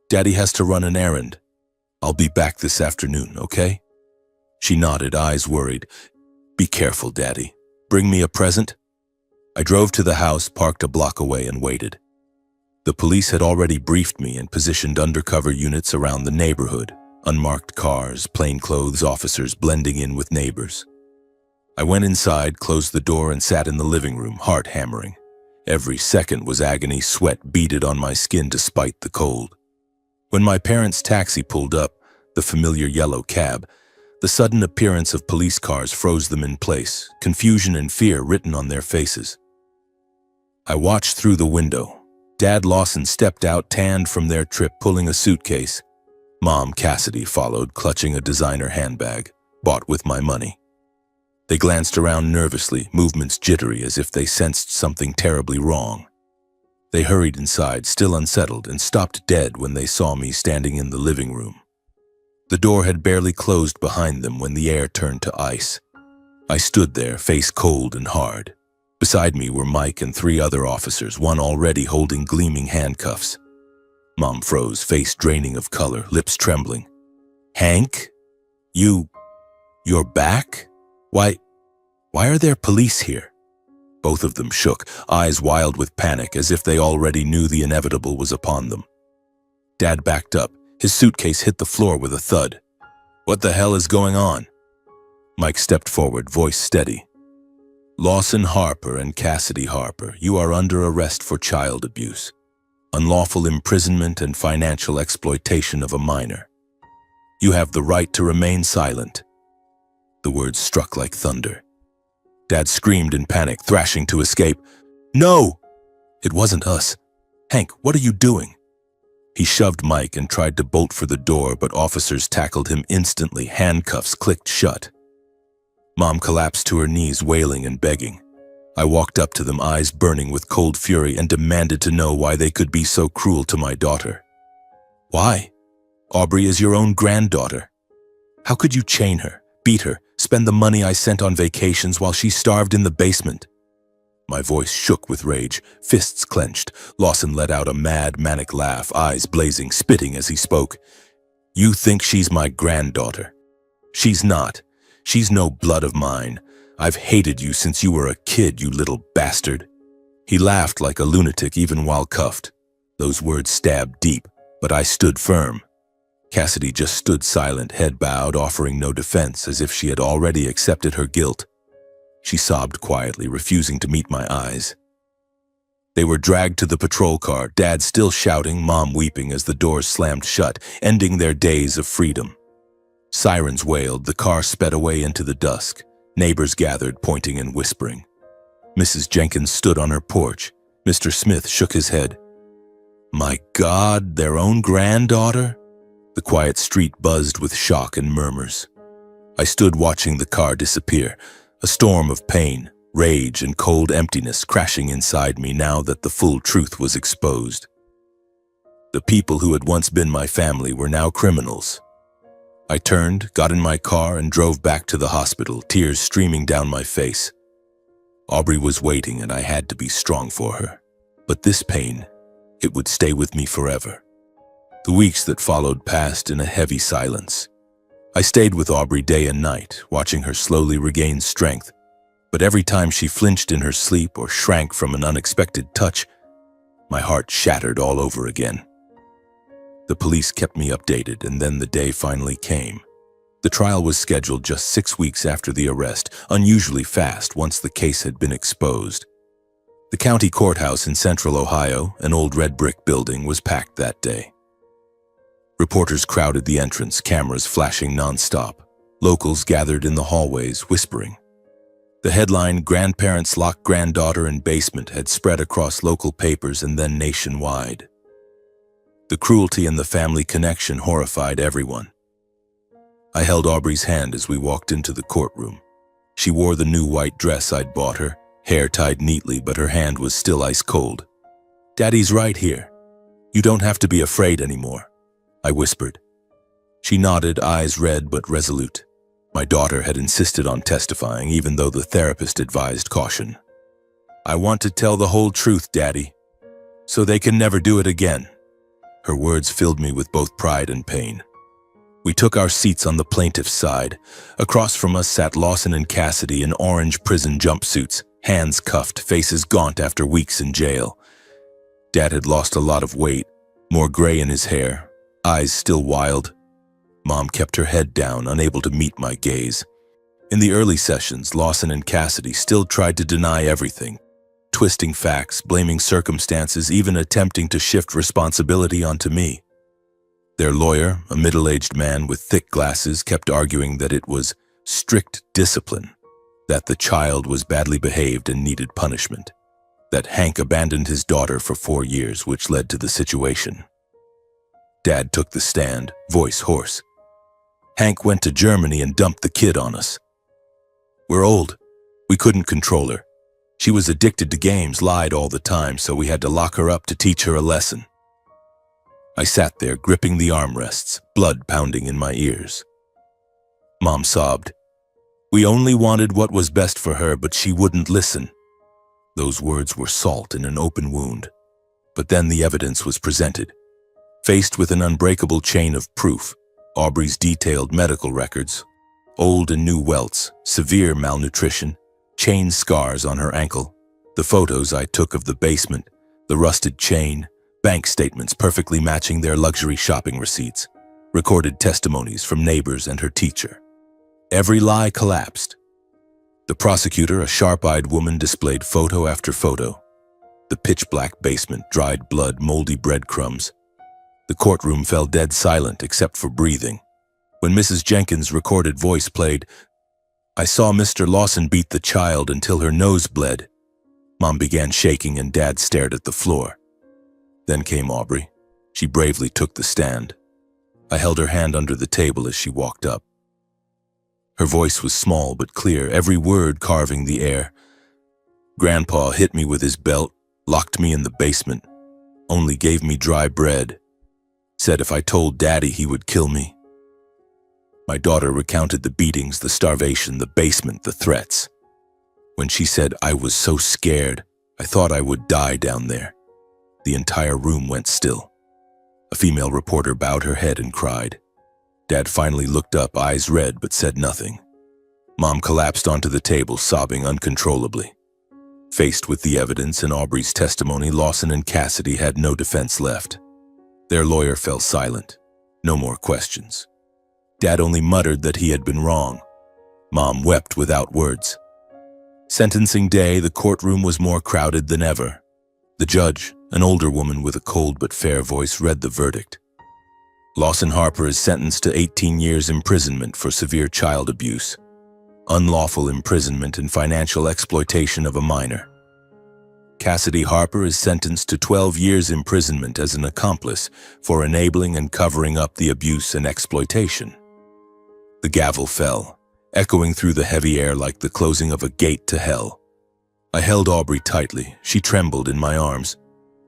"Daddy has to run an errand. I'll be back this afternoon, okay?" She nodded, eyes worried. "Be careful, Daddy. Bring me a present?" I drove to the house, parked a block away, and waited. The police had already briefed me and positioned undercover units around the neighborhood. Unmarked cars, plainclothes officers blending in with neighbors. I went inside, closed the door, and sat in the living room, heart hammering. Every second was agony, sweat beaded on my skin despite the cold. When my parents' taxi pulled up, the familiar yellow cab, the sudden appearance of police cars froze them in place, confusion and fear written on their faces. I watched through the window. Dad Lawson stepped out, tanned from their trip, pulling a suitcase. Mom Cassidy followed, clutching a designer handbag, bought with my money. They glanced around nervously, movements jittery as if they sensed something terribly wrong. They hurried inside, still unsettled, and stopped dead when they saw me standing in the living room. The door had barely closed behind them when the air turned to ice. I stood there, face cold and hard. Beside me were Mike and 3 other officers, one already holding gleaming handcuffs. Mom froze, face draining of color, lips trembling. "Hank? You're back? Why are there police here?" Both of them shook, eyes wild with panic, as if they already knew the inevitable was upon them. Dad backed up. His suitcase hit the floor with a thud. "What the hell is going on?" Mike stepped forward, voice steady. Lawson Harper and Cassidy Harper, you are under arrest for child abuse, unlawful imprisonment, and financial exploitation of a minor. You have the right to remain silent." The words struck like thunder. Dad screamed in panic, thrashing to escape. "No!" "It wasn't us. Hank, what are you doing?" He shoved Mike and tried to bolt for the door, but officers tackled him instantly. Handcuffs clicked shut. Mom collapsed to her knees, wailing and begging. I walked up to them, eyes burning with cold fury, and demanded to know why they could be so cruel to my daughter. "Why? Aubrey is your own granddaughter. How could you chain her, beat her, spend the money I sent on vacations while she starved in the basement?" My voice shook with rage, fists clenched. Lawson let out a mad, manic laugh, eyes blazing, spitting as he spoke. "You think she's my granddaughter? She's not. She's no blood of mine. I've hated you since you were a kid, you little bastard." He laughed like a lunatic even while cuffed. Those words stabbed deep, but I stood firm. Cassidy just stood silent, head bowed, offering no defense, as if she had already accepted her guilt. She sobbed quietly, refusing to meet my eyes. They were dragged to the patrol car, Dad still shouting, Mom weeping as the doors slammed shut, ending their days of freedom. Sirens wailed, the car sped away into the dusk. Neighbors gathered, pointing and whispering. Mrs. Jenkins stood on her porch. Mr. Smith shook his head. "My God, their own granddaughter?" The quiet street buzzed with shock and murmurs. I stood watching the car disappear, a storm of pain, rage, and cold emptiness crashing inside me now that the full truth was exposed. The people who had once been my family were now criminals. I turned, got in my car, and drove back to the hospital, tears streaming down my face. Aubrey was waiting, and I had to be strong for her. But this pain, it would stay with me forever. The weeks that followed passed in a heavy silence. I stayed with Aubrey day and night, watching her slowly regain strength. But every time she flinched in her sleep or shrank from an unexpected touch, my heart shattered all over again. The police kept me updated, and then the day finally came. The trial was scheduled just 6 weeks after the arrest, unusually fast once the case had been exposed. The county courthouse in central Ohio, an old red brick building, was packed that day. Reporters crowded the entrance, cameras flashing nonstop. Locals gathered in the hallways, whispering. The headline, "Grandparents Lock Granddaughter in Basement," had spread across local papers and then nationwide. The cruelty and the family connection horrified everyone. I held Aubrey's hand as we walked into the courtroom. She wore the new white dress I'd bought her, hair tied neatly, but her hand was still ice cold. "Daddy's right here. You don't have to be afraid anymore," I whispered. She nodded, eyes red but resolute. My daughter had insisted on testifying, even though the therapist advised caution. "I want to tell the whole truth, Daddy, so they can never do it again." Her words filled me with both pride and pain. We took our seats on the plaintiff's side. Across from us sat Lawson and Cassidy in orange prison jumpsuits, hands cuffed, faces gaunt after weeks in jail. Dad had lost a lot of weight, more gray in his hair, eyes still wild. Mom kept her head down, unable to meet my gaze. In the early sessions, Lawson and Cassidy still tried to deny everything, twisting facts, blaming circumstances, even attempting to shift responsibility onto me. Their lawyer, a middle-aged man with thick glasses, kept arguing that it was strict discipline, that the child was badly behaved and needed punishment, that Hank abandoned his daughter for 4 years, which led to the situation. Dad took the stand, voice hoarse. "Hank went to Germany and dumped the kid on us. We're old. We couldn't control her. She was addicted to games, lied all the time, so we had to lock her up to teach her a lesson." I sat there, gripping the armrests, blood pounding in my ears. Mom sobbed. "We only wanted what was best for her, but she wouldn't listen." Those words were salt in an open wound. But then the evidence was presented. Faced with an unbreakable chain of proof, Aubrey's detailed medical records, old and new welts, severe malnutrition, chain scars on her ankle, the photos I took of the basement, the rusted chain, bank statements perfectly matching their luxury shopping receipts, recorded testimonies from neighbors and her teacher. Every lie collapsed. The prosecutor, a sharp-eyed woman, displayed photo after photo. The pitch-black basement, dried blood, moldy breadcrumbs. The courtroom fell dead silent except for breathing. When Mrs. Jenkins' recorded voice played, "I saw Mr. Lawson beat the child until her nose bled," Mom began shaking and Dad stared at the floor. Then came Aubrey. She bravely took the stand. I held her hand under the table as she walked up. Her voice was small but clear, every word carving the air. "Grandpa hit me with his belt, locked me in the basement, only gave me dry bread. Said if I told Daddy he would kill me." My daughter recounted the beatings, the starvation, the basement, the threats. When she said, "I was so scared, I thought I would die down there," the entire room went still. A female reporter bowed her head and cried. Dad finally looked up, eyes red, but said nothing. Mom collapsed onto the table, sobbing uncontrollably. Faced with the evidence and Aubrey's testimony, Lawson and Cassidy had no defense left. Their lawyer fell silent. No more questions. Dad only muttered that he had been wrong. Mom wept without words. Sentencing day, the courtroom was more crowded than ever. The judge, an older woman with a cold but fair voice, read the verdict. Lawson Harper is sentenced to 18 years imprisonment for severe child abuse, unlawful imprisonment and financial exploitation of a minor. Cassidy Harper is sentenced to 12 years imprisonment as an accomplice for enabling and covering up the abuse and exploitation. The gavel fell, echoing through the heavy air like the closing of a gate to hell. I held Aubrey tightly. She trembled in my arms.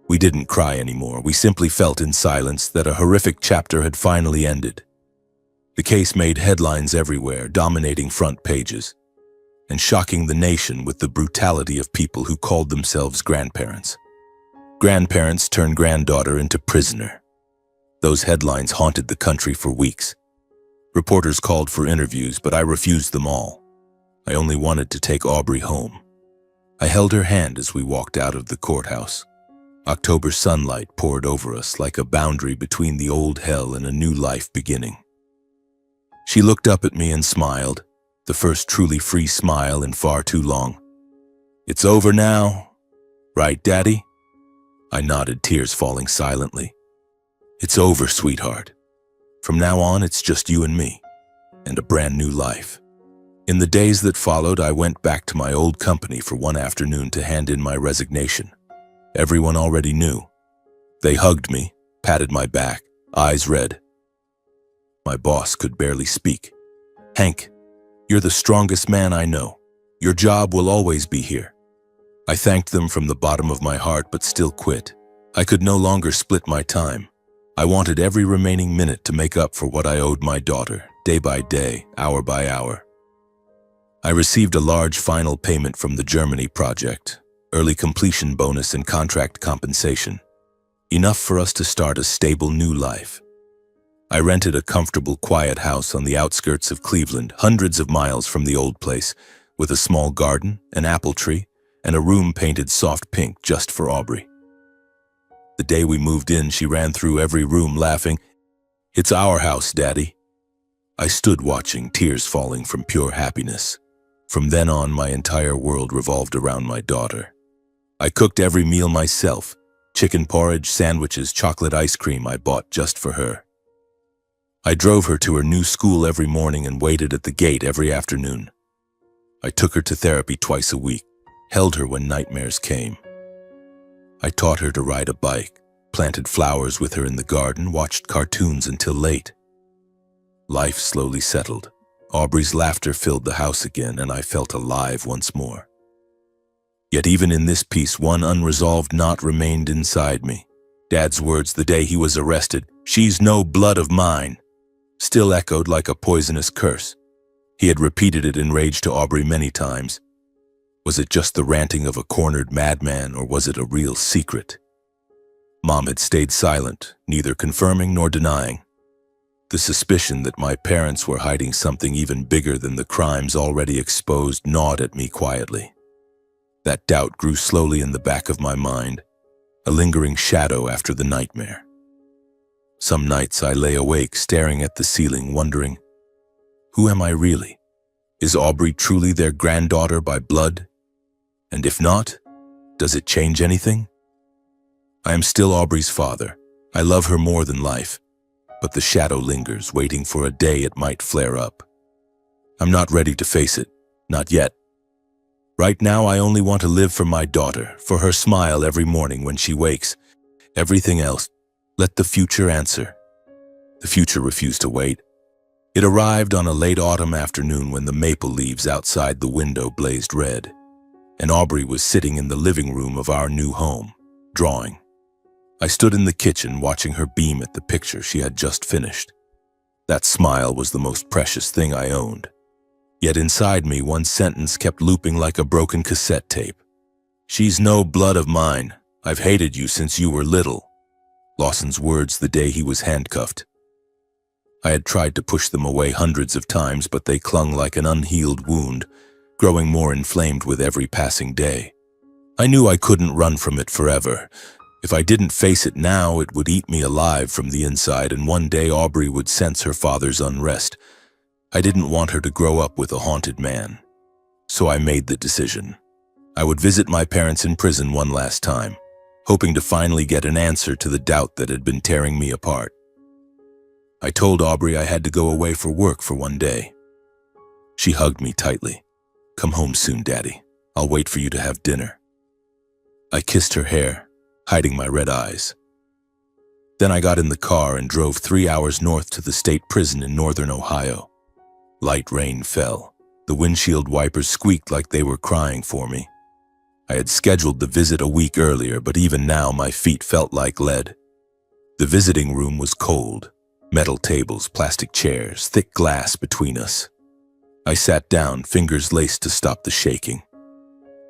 We didn't cry anymore. We simply felt in silence that a horrific chapter had finally ended. The case made headlines everywhere, dominating front pages, and shocking the nation with the brutality of people who called themselves grandparents. Grandparents turned granddaughter into prisoner. Those headlines haunted the country for weeks. Reporters called for interviews, but I refused them all. I only wanted to take Aubrey home. I held her hand as we walked out of the courthouse. October sunlight poured over us like a boundary between the old hell and a new life beginning. She looked up at me and smiled, the first truly free smile in far too long. "It's over now, right, Daddy?" I nodded, tears falling silently. "It's over, sweetheart. From now on, it's just you and me, and a brand new life." In the days that followed, I went back to my old company for one afternoon to hand in my resignation. Everyone already knew. They hugged me, patted my back, eyes red. My boss could barely speak. "Hank, you're the strongest man I know. Your job will always be here." I thanked them from the bottom of my heart, but still quit. I could no longer split my time. I wanted every remaining minute to make up for what I owed my daughter, day by day, hour by hour. I received a large final payment from the Germany project, early completion bonus and contract compensation. Enough for us to start a stable new life. I rented a comfortable, quiet house on the outskirts of Cleveland, hundreds of miles from the old place, with a small garden, an apple tree, and a room painted soft pink just for Aubrey. The day we moved in, she ran through every room laughing, "It's our house, Daddy." I stood watching, tears falling from pure happiness. From then on, my entire world revolved around my daughter. I cooked every meal myself, chicken porridge, sandwiches, chocolate ice cream I bought just for her. I drove her to her new school every morning and waited at the gate every afternoon. I took her to therapy twice a week, held her when nightmares came. I taught her to ride a bike, planted flowers with her in the garden, watched cartoons until late. Life slowly settled. Aubrey's laughter filled the house again, and I felt alive once more. Yet even in this peace, one unresolved knot remained inside me. Dad's words the day he was arrested, "She's no blood of mine," still echoed like a poisonous curse. He had repeated it in rage to Aubrey many times. Was it just the ranting of a cornered madman, or was it a real secret? Mom had stayed silent, neither confirming nor denying. The suspicion that my parents were hiding something even bigger than the crimes already exposed gnawed at me quietly. That doubt grew slowly in the back of my mind, a lingering shadow after the nightmare. Some nights I lay awake staring at the ceiling, wondering, who am I really? Is Aubrey truly their granddaughter by blood? And if not, does it change anything? I am still Aubrey's father. I love her more than life, but the shadow lingers, waiting for a day it might flare up. I'm not ready to face it, not yet. Right now, I only want to live for my daughter, for her smile every morning when she wakes. Everything else, let the future answer. The future refused to wait. It arrived on a late autumn afternoon when the maple leaves outside the window blazed red, and Aubrey was sitting in the living room of our new home, drawing. I stood in the kitchen watching her beam at the picture she had just finished. That smile was the most precious thing I owned. Yet inside me, one sentence kept looping like a broken cassette tape. She's no blood of mine. I've hated you since you were little. Lawson's words the day he was handcuffed. I had tried to push them away hundreds of times, but they clung like an unhealed wound, growing more inflamed with every passing day. I knew I couldn't run from it forever. If I didn't face it now, it would eat me alive from the inside, and one day Aubrey would sense her father's unrest. I didn't want her to grow up with a haunted man. So I made the decision. I would visit my parents in prison one last time, hoping to finally get an answer to the doubt that had been tearing me apart. I told Aubrey I had to go away for work for one day. She hugged me tightly. "Come home soon, Daddy. I'll wait for you to have dinner." I kissed her hair, hiding my red eyes. Then I got in the car and drove 3 hours north to the state prison in northern Ohio. Light rain fell. The windshield wipers squeaked like they were crying for me. I had scheduled the visit a week earlier, but even now my feet felt like lead. The visiting room was cold. Metal tables, plastic chairs, thick glass between us. I sat down, fingers laced to stop the shaking.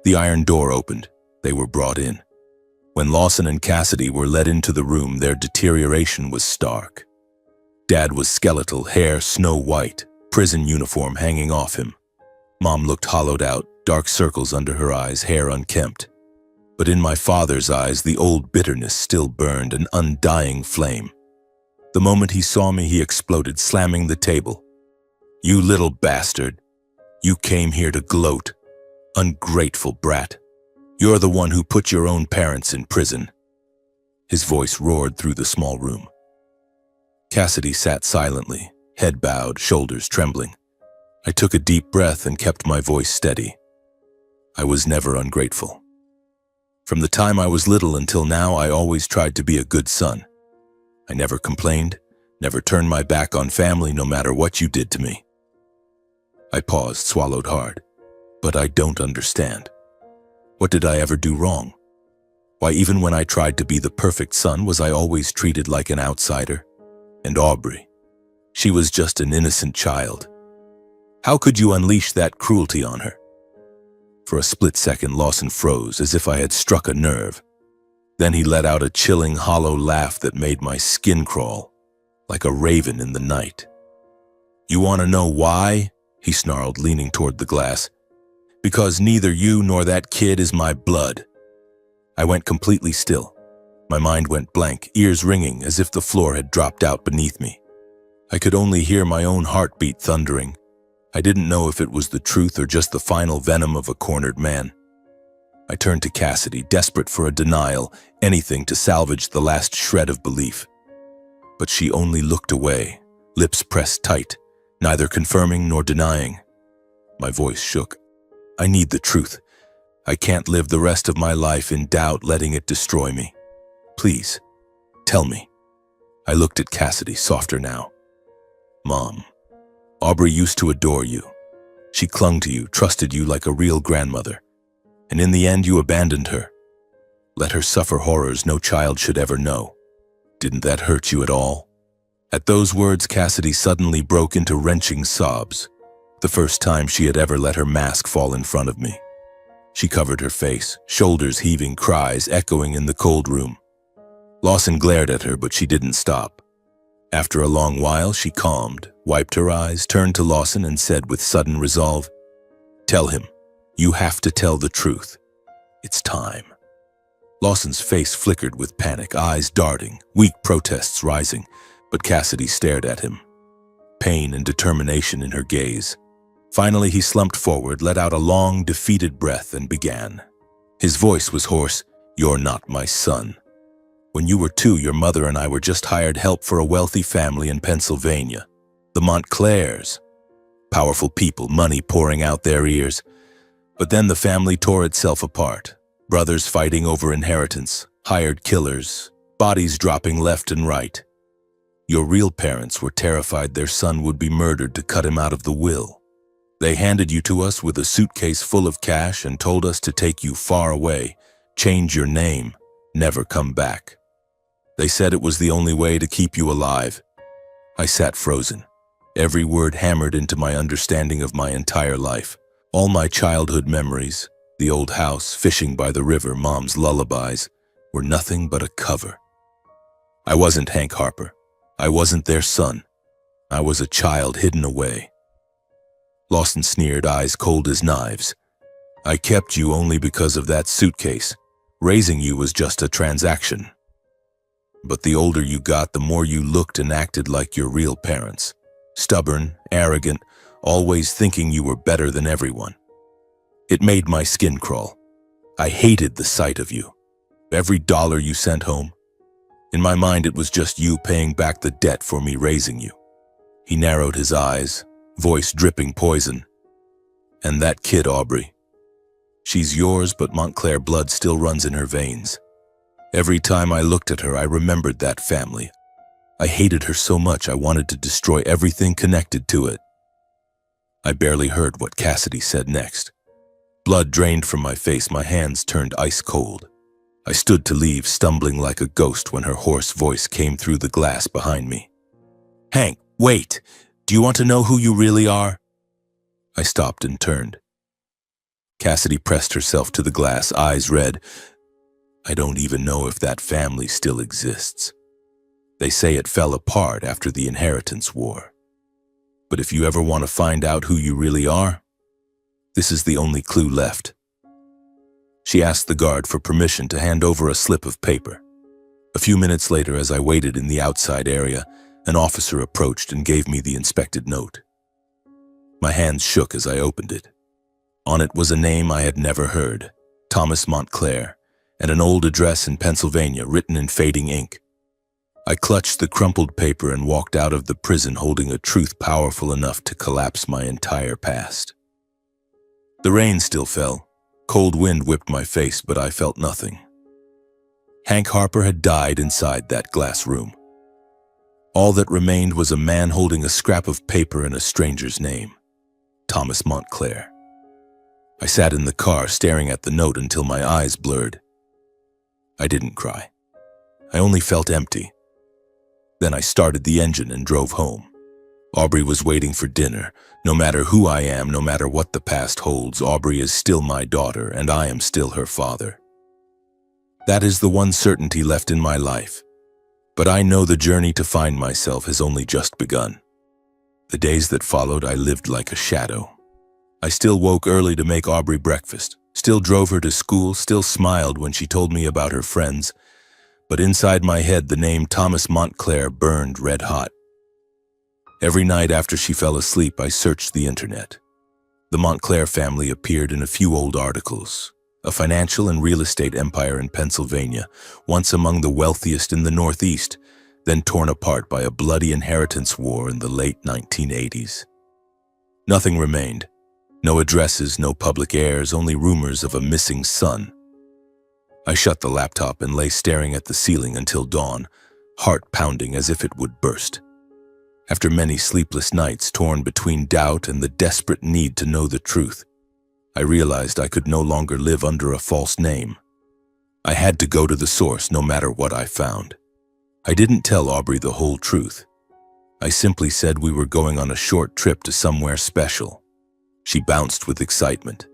The iron door opened. They were brought in. When Lawson and Cassidy were led into the room, their deterioration was stark. Dad was skeletal, hair snow white, prison uniform hanging off him. Mom looked hollowed out, dark circles under her eyes, hair unkempt. But in my father's eyes, the old bitterness still burned, an undying flame. The moment he saw me, he exploded, slamming the table. "You little bastard. You came here to gloat. Ungrateful brat. You're the one who put your own parents in prison." His voice roared through the small room. Cassidy sat silently, head bowed, shoulders trembling. I took a deep breath and kept my voice steady. I was never ungrateful. From the time I was little until now, I always tried to be a good son. I never complained, never turned my back on family no matter what you did to me. I paused, swallowed hard. But I don't understand. What did I ever do wrong? Why, even when I tried to be the perfect son, was I always treated like an outsider? And Aubrey, she was just an innocent child. How could you unleash that cruelty on her? For a split second, Lawson froze, as if I had struck a nerve. Then he let out a chilling, hollow laugh that made my skin crawl, like a raven in the night. "You want to know why?" he snarled, leaning toward the glass. "Because neither you nor that kid is my blood." I went completely still. My mind went blank, ears ringing as if the floor had dropped out beneath me. I could only hear my own heartbeat thundering. I didn't know if it was the truth or just the final venom of a cornered man. I turned to Cassidy, desperate for a denial, anything to salvage the last shred of belief. But she only looked away, lips pressed tight, neither confirming nor denying. My voice shook. "I need the truth. I can't live the rest of my life in doubt, letting it destroy me. Please, tell me." I looked at Cassidy, softer now. "Mom, Aubrey used to adore you. She clung to you, trusted you like a real grandmother. And in the end, you abandoned her. Let her suffer horrors no child should ever know. Didn't that hurt you at all?" At those words, Cassidy suddenly broke into wrenching sobs, the first time she had ever let her mask fall in front of me. She covered her face, shoulders heaving, cries echoing in the cold room. Lawson glared at her, but she didn't stop. After a long while, she calmed, wiped her eyes, turned to Lawson and said with sudden resolve, "Tell him. You have to tell the truth. It's time." Lawson's face flickered with panic, eyes darting, weak protests rising, but Cassidy stared at him, pain and determination in her gaze. Finally, he slumped forward, let out a long, defeated breath, and began. His voice was hoarse. "You're not my son. When you were 2, your mother and I were just hired help for a wealthy family in Pennsylvania. The Montclairs. Powerful people, money pouring out their ears. But then the family tore itself apart. Brothers fighting over inheritance, hired killers, bodies dropping left and right. Your real parents were terrified their son would be murdered to cut him out of the will. They handed you to us with a suitcase full of cash and told us to take you far away, change your name, never come back. They said it was the only way to keep you alive." I sat frozen, every word hammered into my understanding of my entire life. All my childhood memories, the old house, fishing by the river, Mom's lullabies, were nothing but a cover. I wasn't Hank Harper. I wasn't their son. I was a child hidden away. Lawson sneered, eyes cold as knives. "I kept you only because of that suitcase. Raising you was just a transaction. But the older you got, the more you looked and acted like your real parents. Stubborn, arrogant, always thinking you were better than everyone. It made my skin crawl. I hated the sight of you. Every dollar you sent home. In my mind, it was just you paying back the debt for me raising you." He narrowed his eyes, voice dripping poison. "And that kid, Aubrey. She's yours, but Montclair blood still runs in her veins. Every time I looked at her, I remembered that family. I hated her so much I wanted to destroy everything connected to it." I barely heard what Cassidy said next. Blood drained from my face, my hands turned ice cold. I stood to leave, stumbling like a ghost when her hoarse voice came through the glass behind me. "Hank, wait! Do you want to know who you really are?" I stopped and turned. Cassidy pressed herself to the glass, eyes red. "I don't even know if that family still exists. They say it fell apart after the inheritance war. But if you ever want to find out who you really are, this is the only clue left." She asked the guard for permission to hand over a slip of paper. A few minutes later, as I waited in the outside area, an officer approached and gave me the inspected note. My hands shook as I opened it. On it was a name I had never heard, Thomas Montclair, and an old address in Pennsylvania written in fading ink. I clutched the crumpled paper and walked out of the prison holding a truth powerful enough to collapse my entire past. The rain still fell. Cold wind whipped my face, but I felt nothing. Hank Harper had died inside that glass room. All that remained was a man holding a scrap of paper and a stranger's name, Thomas Montclair. I sat in the car staring at the note until my eyes blurred. I didn't cry. I only felt empty. Then I started the engine and drove home. Aubrey was waiting for dinner. No matter who I am, no matter what the past holds, Aubrey is still my daughter, and I am still her father. That is the one certainty left in my life. But I know the journey to find myself has only just begun. The days that followed, I lived like a shadow. I still woke early to make Aubrey breakfast, still drove her to school, still smiled when she told me about her friends. But inside my head, the name Thomas Montclair burned red hot. Every night after she fell asleep, I searched the internet. The Montclair family appeared in a few old articles. A financial and real estate empire in Pennsylvania, once among the wealthiest in the Northeast, then torn apart by a bloody inheritance war in the late 1980s. Nothing remained. No addresses, no public heirs, only rumors of a missing son. I shut the laptop and lay staring at the ceiling until dawn, heart pounding as if it would burst. After many sleepless nights torn between doubt and the desperate need to know the truth, I realized I could no longer live under a false name. I had to go to the source no matter what I found. I didn't tell Aubrey the whole truth. I simply said we were going on a short trip to somewhere special. She bounced with excitement.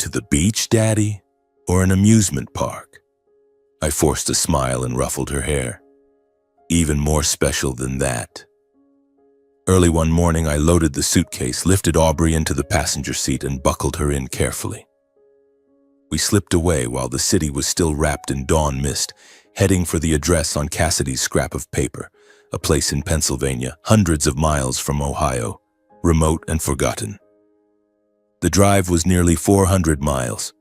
"To the beach, Daddy? Or an amusement park?" I forced a smile and ruffled her hair. "Even more special than that." Early one morning, I loaded the suitcase, lifted Aubrey into the passenger seat, and buckled her in carefully. We slipped away while the city was still wrapped in dawn mist, heading for the address on Cassidy's scrap of paper, a place in Pennsylvania, hundreds of miles from Ohio, remote and forgotten. The drive was nearly 400 miles.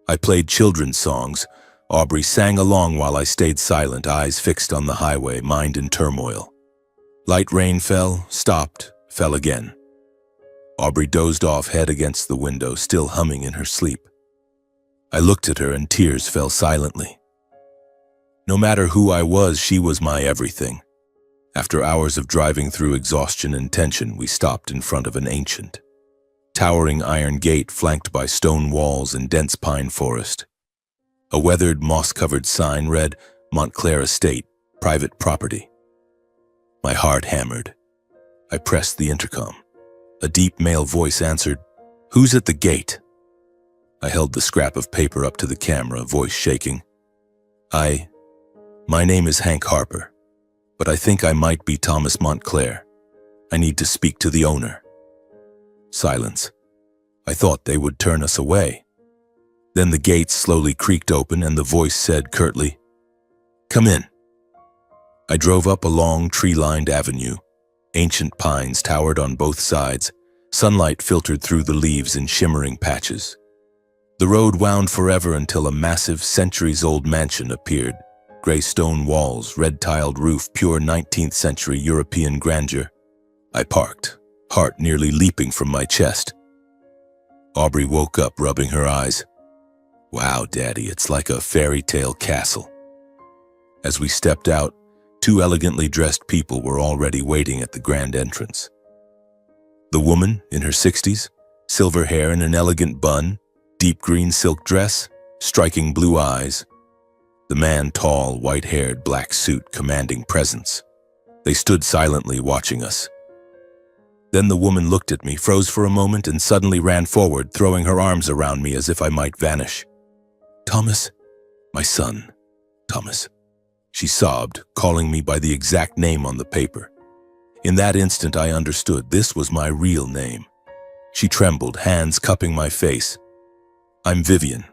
I played children's songs. Aubrey sang along while I stayed silent, eyes fixed on the highway, mind in turmoil. Light rain fell, stopped, fell again. Aubrey dozed off, head against the window, still humming in her sleep. I looked at her and tears fell silently. No matter who I was, she was my everything. After hours of driving through exhaustion and tension, we stopped in front of an ancient, towering iron gate flanked by stone walls and dense pine forest. A weathered, moss-covered sign read, "Montclair Estate, Private Property." My heart hammered. I pressed the intercom. A deep male voice answered, "Who's at the gate?" I held the scrap of paper up to the camera, voice shaking. My name is Hank Harper, but I think I might be Thomas Montclair. I need to speak to the owner." Silence. I thought they would turn us away. Then the gates slowly creaked open and the voice said curtly, "Come in." I drove up a long, tree-lined avenue. Ancient pines towered on both sides. Sunlight filtered through the leaves in shimmering patches. The road wound forever until a massive, centuries-old mansion appeared. Gray stone walls, red-tiled roof, pure 19th century European grandeur. I parked, heart nearly leaping from my chest. Aubrey woke up, rubbing her eyes. "Wow, Daddy, it's like a fairy tale castle." As we stepped out, two elegantly dressed people were already waiting at the grand entrance. The woman, in her 60s, silver hair in an elegant bun, deep green silk dress, striking blue eyes. The man, tall, white-haired, black suit, commanding presence. They stood silently watching us. Then the woman looked at me, froze for a moment, and suddenly ran forward, throwing her arms around me as if I might vanish. "Thomas, my son, Thomas," she sobbed, calling me by the exact name on the paper. In that instant I understood this was my real name. She trembled, hands cupping my face. "I'm Vivian.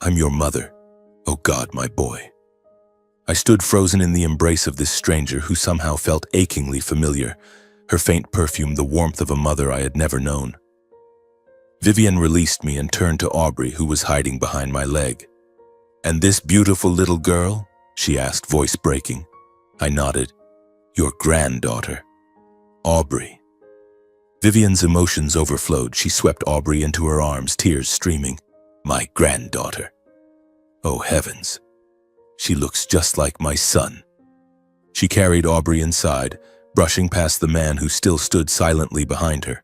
I'm your mother. Oh God, my boy." I stood frozen in the embrace of this stranger who somehow felt achingly familiar, her faint perfume the warmth of a mother I had never known. Vivian released me and turned to Aubrey, who was hiding behind my leg. "And this beautiful little girl?" she asked, voice breaking. I nodded. "Your granddaughter, Aubrey." Vivian's emotions overflowed. She swept Aubrey into her arms, tears streaming. "My granddaughter. Oh heavens. She looks just like my son." She carried Aubrey inside, brushing past the man who still stood silently behind her.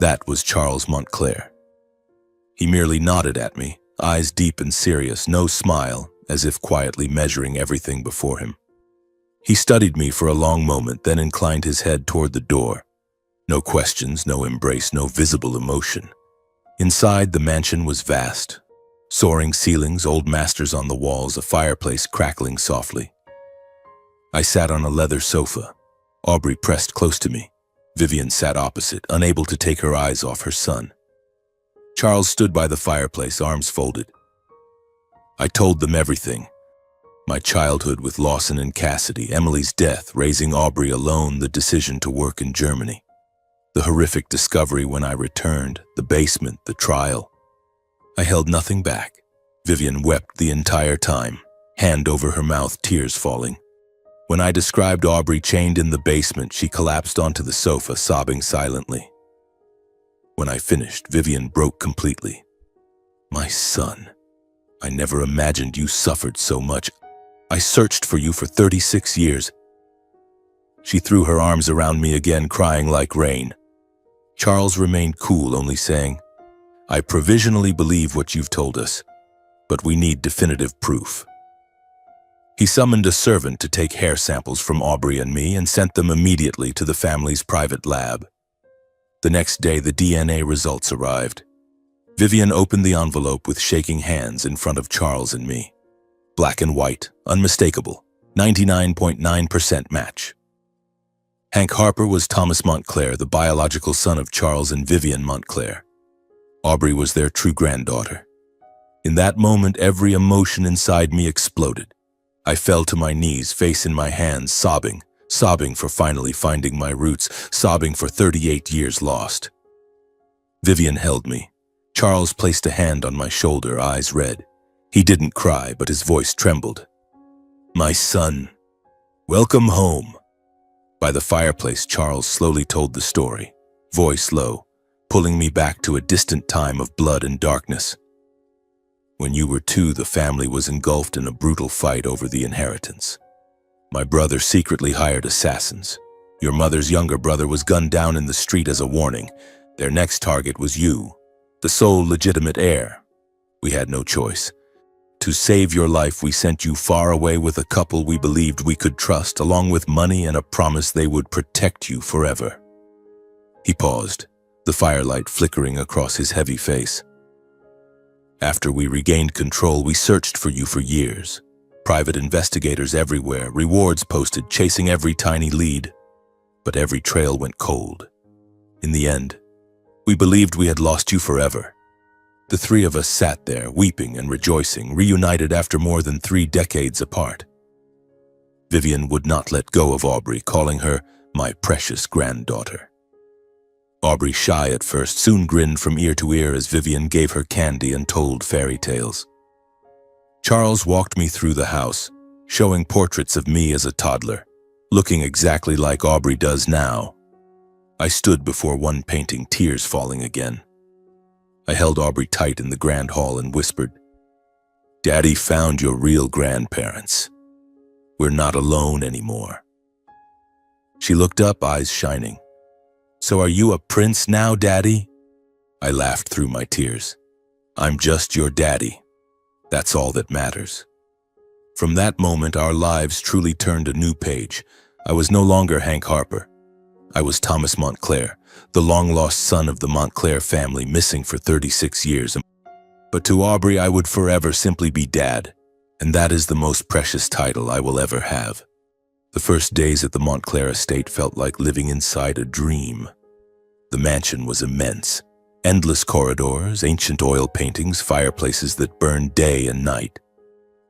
That was Charles Montclair. He merely nodded at me, eyes deep and serious, no smile, as if quietly measuring everything before him. He studied me for a long moment, then inclined his head toward the door. No questions, no embrace, no visible emotion. Inside, the mansion was vast. Soaring ceilings, old masters on the walls, a fireplace crackling softly. I sat on a leather sofa. Aubrey pressed close to me. Vivian sat opposite, unable to take her eyes off her son. Charles stood by the fireplace, arms folded. I told them everything. My childhood with Lawson and Cassidy, Emily's death, raising Aubrey alone, the decision to work in Germany. The horrific discovery when I returned, the basement, the trial. I held nothing back. Vivian wept the entire time, hand over her mouth, tears falling. When I described Aubrey chained in the basement, she collapsed onto the sofa, sobbing silently. When I finished, Vivian broke completely. "My son, I never imagined you suffered so much. I searched for you for 36 years. She threw her arms around me again, crying like rain. Charles remained cool, only saying, "I provisionally believe what you've told us, but we need definitive proof." He summoned a servant to take hair samples from Aubrey and me and sent them immediately to the family's private lab. The next day, the DNA results arrived. Vivian opened the envelope with shaking hands in front of Charles and me. Black and white, unmistakable, 99.9% match. Hank Harper was Thomas Montclair, the biological son of Charles and Vivian Montclair. Aubrey was their true granddaughter. In that moment, every emotion inside me exploded. I fell to my knees, face in my hands, sobbing for finally finding my roots, sobbing for 38 years lost. Vivian held me, Charles placed a hand on my shoulder, eyes red. He didn't cry, but his voice trembled. "My son, welcome home." By the fireplace, Charles slowly told the story, voice low, pulling me back to a distant time of blood and darkness. "When you were 2, the family was engulfed in a brutal fight over the inheritance. My brother secretly hired assassins. Your mother's younger brother was gunned down in the street as a warning. Their next target was you, the sole legitimate heir. We had no choice. To save your life, we sent you far away with a couple we believed we could trust, along with money and a promise they would protect you forever." He paused, the firelight flickering across his heavy face. "After we regained control, we searched for you for years. Private investigators everywhere, rewards posted, chasing every tiny lead. But every trail went cold. In the end, we believed we had lost you forever. The 3 of us sat there, weeping and rejoicing, reunited after more than 3 decades apart." Vivian would not let go of Aubrey, calling her my precious granddaughter. Aubrey, shy at first, soon grinned from ear to ear as Vivian gave her candy and told fairy tales. Charles walked me through the house, showing portraits of me as a toddler, looking exactly like Aubrey does now. I stood before one painting, tears falling again. I held Aubrey tight in the grand hall and whispered, "Daddy found your real grandparents. We're not alone anymore." She looked up, eyes shining. "So are you a prince now, Daddy?" I laughed through my tears. "I'm just your daddy. That's all that matters." From that moment, our lives truly turned a new page. I was no longer Hank Harper. I was Thomas Montclair, the long-lost son of the Montclair family, missing for 36 years. But to Aubrey, I would forever simply be Dad, and that is the most precious title I will ever have. The first days at the Montclair estate felt like living inside a dream. The mansion was immense. Endless corridors, ancient oil paintings, fireplaces that burned day and night.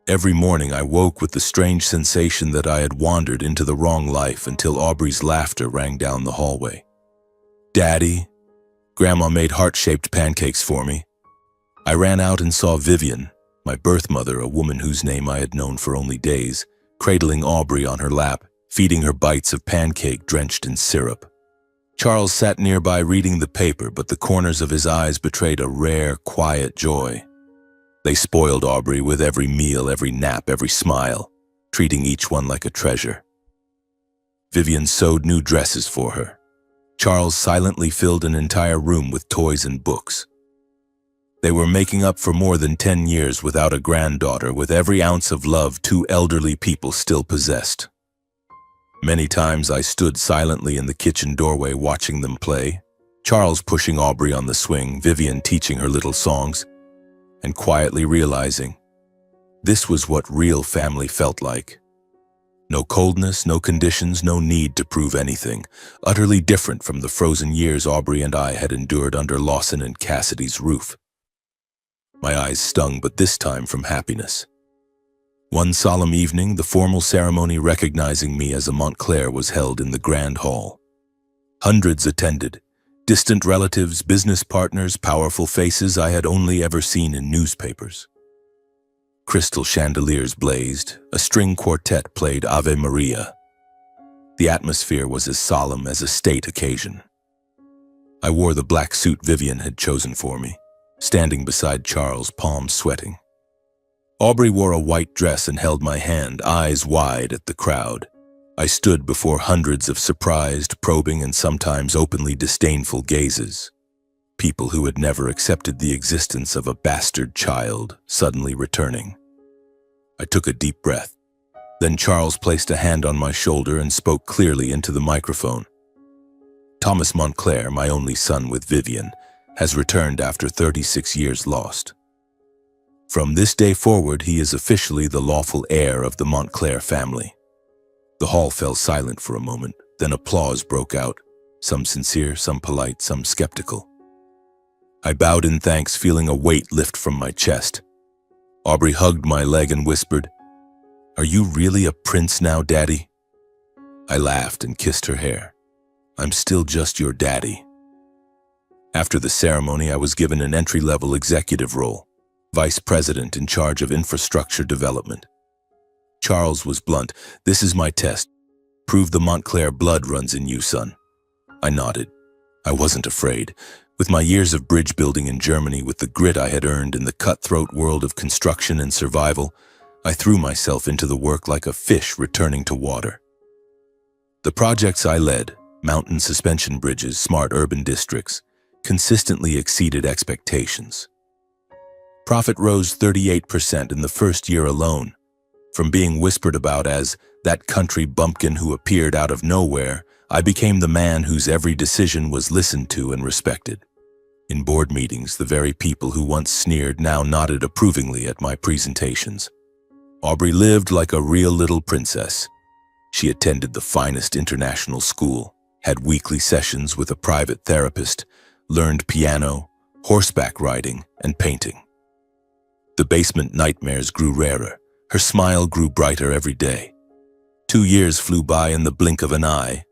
Every morning I woke with the strange sensation that I had wandered into the wrong life until Aubrey's laughter rang down the hallway. "Daddy," Grandma made heart-shaped pancakes for me. I ran out and saw Vivian, my birth mother, a woman whose name I had known for only days, cradling Aubrey on her lap, feeding her bites of pancake drenched in syrup. Charles sat nearby reading the paper, but the corners of his eyes betrayed a rare, quiet joy. They spoiled Aubrey with every meal, every nap, every smile, treating each one like a treasure. Vivian sewed new dresses for her. Charles silently filled an entire room with toys and books. They were making up for more than 10 years without a granddaughter, with every ounce of love 2 elderly people still possessed. Many times I stood silently in the kitchen doorway watching them play, Charles pushing Aubrey on the swing, Vivian teaching her little songs, and quietly realizing this was what real family felt like. No coldness, no conditions, no need to prove anything, utterly different from the frozen years Aubrey and I had endured under Lawson and Cassidy's roof. My eyes stung, but this time from happiness. One solemn evening, the formal ceremony recognizing me as a Montclair was held in the Grand Hall. Hundreds attended, distant relatives, business partners, powerful faces I had only ever seen in newspapers. Crystal chandeliers blazed, a string quartet played Ave Maria. The atmosphere was as solemn as a state occasion. I wore the black suit Vivian had chosen for me, standing beside Charles, palms sweating. Aubrey wore a white dress and held my hand, eyes wide at the crowd. I stood before hundreds of surprised, probing, and sometimes openly disdainful gazes. People who had never accepted the existence of a bastard child suddenly returning. I took a deep breath. Then Charles placed a hand on my shoulder and spoke clearly into the microphone. "Thomas Montclair, my only son with Vivian, has returned after 36 years lost. From this day forward, he is officially the lawful heir of the Montclair family." The hall fell silent for a moment, then applause broke out, some sincere, some polite, some skeptical. I bowed in thanks, feeling a weight lift from my chest. Aubrey hugged my leg and whispered, "Are you really a prince now, Daddy?" I laughed and kissed her hair. "I'm still just your daddy." After the ceremony, I was given an entry-level executive role, vice president in charge of infrastructure development. Charles was blunt. "This is my test. Prove the Montclair blood runs in you, son." I nodded. I wasn't afraid. With my years of bridge building in Germany, with the grit I had earned in the cutthroat world of construction and survival, I threw myself into the work like a fish returning to water. The projects I led, mountain suspension bridges, smart urban districts, consistently exceeded expectations. Profit rose 38% in the first year alone. From being whispered about as that country bumpkin who appeared out of nowhere, I became the man whose every decision was listened to and respected. In board meetings, the very people who once sneered now nodded approvingly at my presentations. Aubrey lived like a real little princess. She attended the finest international school, had weekly sessions with a private therapist, learned piano, horseback riding, and painting. The basement nightmares grew rarer. Her smile grew brighter every day. 2 years flew by in the blink of an eye.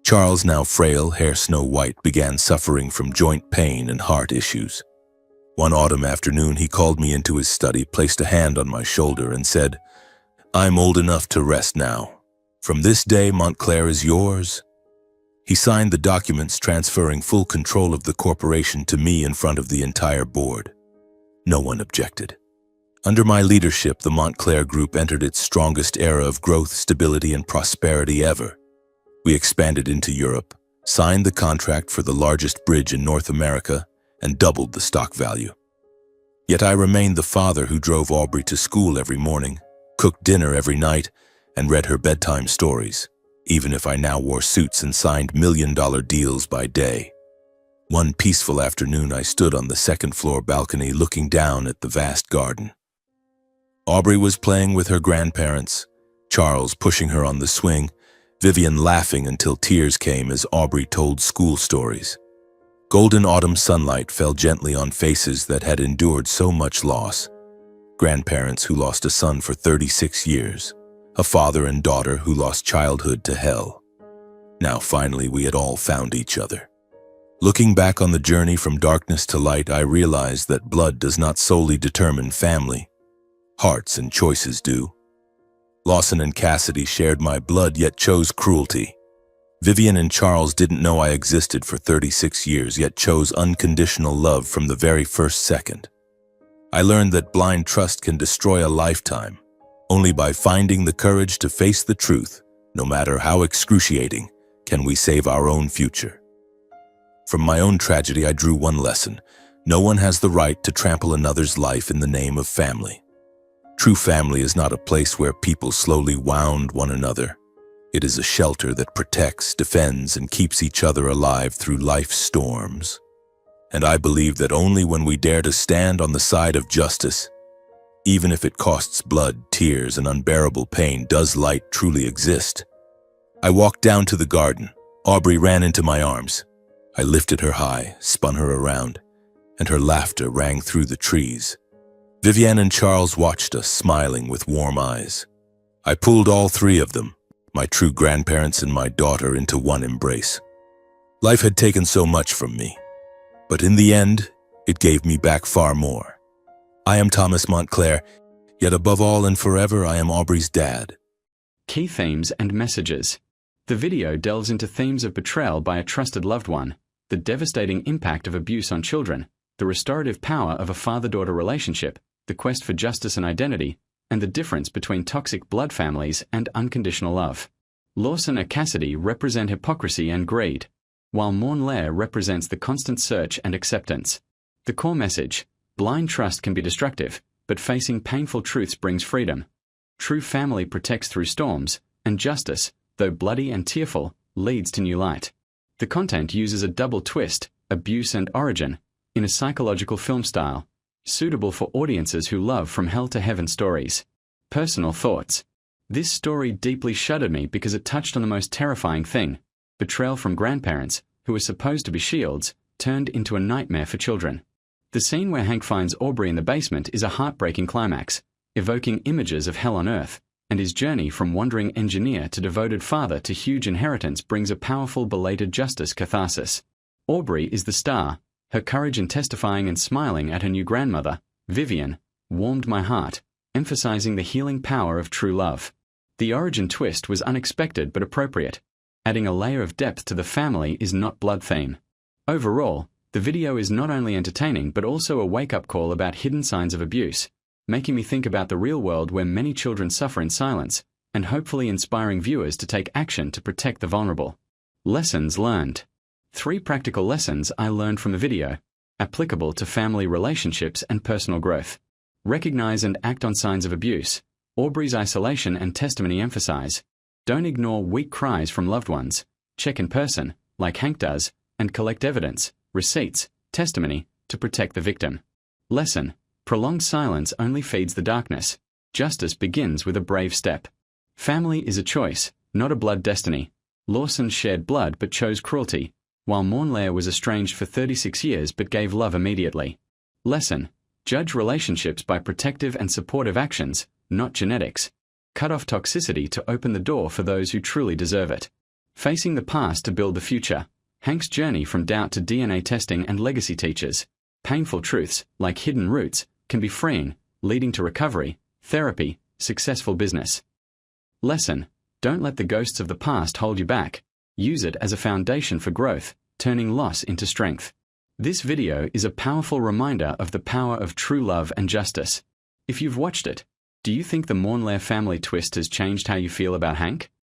Charles, now frail, hair snow white, began suffering from joint pain and heart issues. One autumn afternoon, he called me into his study, placed a hand on my shoulder, and said, "I'm old enough to rest now. From this day, Montclair is yours." He signed the documents transferring full control of the corporation to me in front of the entire board. No one objected. Under my leadership, the Montclair Group entered its strongest era of growth, stability, and prosperity ever. We expanded into Europe, signed the contract for the largest bridge in North America, and doubled the stock value. Yet I remained the father who drove Aubrey to school every morning, cooked dinner every night, and read her bedtime stories, even if I now wore suits and signed million-dollar deals by day. One peaceful afternoon, I stood on the second-floor balcony looking down at the vast garden. Aubrey was playing with her grandparents, Charles pushing her on the swing, Vivian laughing until tears came as Aubrey told school stories. Golden autumn sunlight fell gently on faces that had endured so much loss. Grandparents who lost a son for 36 years, a father and daughter who lost childhood to hell. Now finally we had all found each other. Looking back on the journey from darkness to light, I realized that blood does not solely determine family. Hearts and choices do. Lawson and Cassidy shared my blood yet chose cruelty. Vivian and Charles didn't know I existed for 36 years yet chose unconditional love from the very first second. I learned that blind trust can destroy a lifetime. Only by finding the courage to face the truth, no matter how excruciating, can we save our own future. From my own tragedy, I drew one lesson. No one has the right to trample another's life in the name of family. True family is not a place where people slowly wound one another. It is a shelter that protects, defends, and keeps each other alive through life's storms. And I believe that only when we dare to stand on the side of justice, even if it costs blood, tears, and unbearable pain, does light truly exist. I walked down to the garden. Aubrey ran into my arms. I lifted her high, spun her around, and her laughter rang through the trees. Vivian and Charles watched us, smiling with warm eyes. I pulled all three of them, my true grandparents and my daughter, into one embrace. Life had taken so much from me, but in the end, it gave me back far more. I am Thomas Montclair, yet above all and forever, I am Aubrey's dad. Key themes and messages. The video delves into themes of betrayal by a trusted loved one, the devastating impact of abuse on children, the restorative power of a father-daughter relationship, the quest for justice and identity, and the difference between toxic blood families and unconditional love. Lawson and Cassidy represent hypocrisy and greed, while Montclair represents the constant search and acceptance. The core message: blind trust can be destructive, but facing painful truths brings freedom. True family protects through storms, and justice, though bloody and tearful, leads to new light. The content uses a double twist, abuse and origin, in a psychological film style, suitable for audiences who love from hell to heaven stories. Personal thoughts. This story deeply shuddered me because it touched on the most terrifying thing: betrayal from grandparents, who were supposed to be shields, turned into a nightmare for children. The scene where Hank finds Aubrey in the basement is a heartbreaking climax, evoking images of hell on earth, and his journey from wandering engineer to devoted father to huge inheritance brings a powerful belated justice catharsis. Aubrey is the star, Her courage in testifying and smiling at her new grandmother, Vivian, warmed my heart, emphasizing the healing power of true love. The origin twist was unexpected but appropriate. Adding a layer of depth to the family is not blood theme. Overall, the video is not only entertaining but also a wake-up call about hidden signs of abuse, making me think about the real world where many children suffer in silence, and hopefully inspiring viewers to take action to protect the vulnerable. Lessons learned. 3 practical lessons I learned from the video, applicable to family relationships and personal growth. Recognize and act on signs of abuse. Aubrey's isolation and testimony emphasize. Don't ignore weak cries from loved ones. Check in person, like Hank does, and collect evidence, receipts, testimony, to protect the victim. Lesson. Prolonged silence only feeds the darkness. Justice begins with a brave step. Family is a choice, not a blood destiny. Lawson shared blood but chose cruelty, while Mornlair was estranged for 36 years but gave love immediately. Lesson. Judge relationships by protective and supportive actions, not genetics. Cut off toxicity to open the door for those who truly deserve it. Facing the past to build the future. Hank's journey from doubt to DNA testing and legacy teaches. Painful truths, like hidden roots, can be freeing, leading to recovery, therapy, successful business. Lesson. Don't let the ghosts of the past hold you back. Use it as a foundation for growth, turning loss into strength. This video is a powerful reminder of the power of true love and justice. If you've watched it, do you think the Mornlair family twist has changed how you feel about Hank?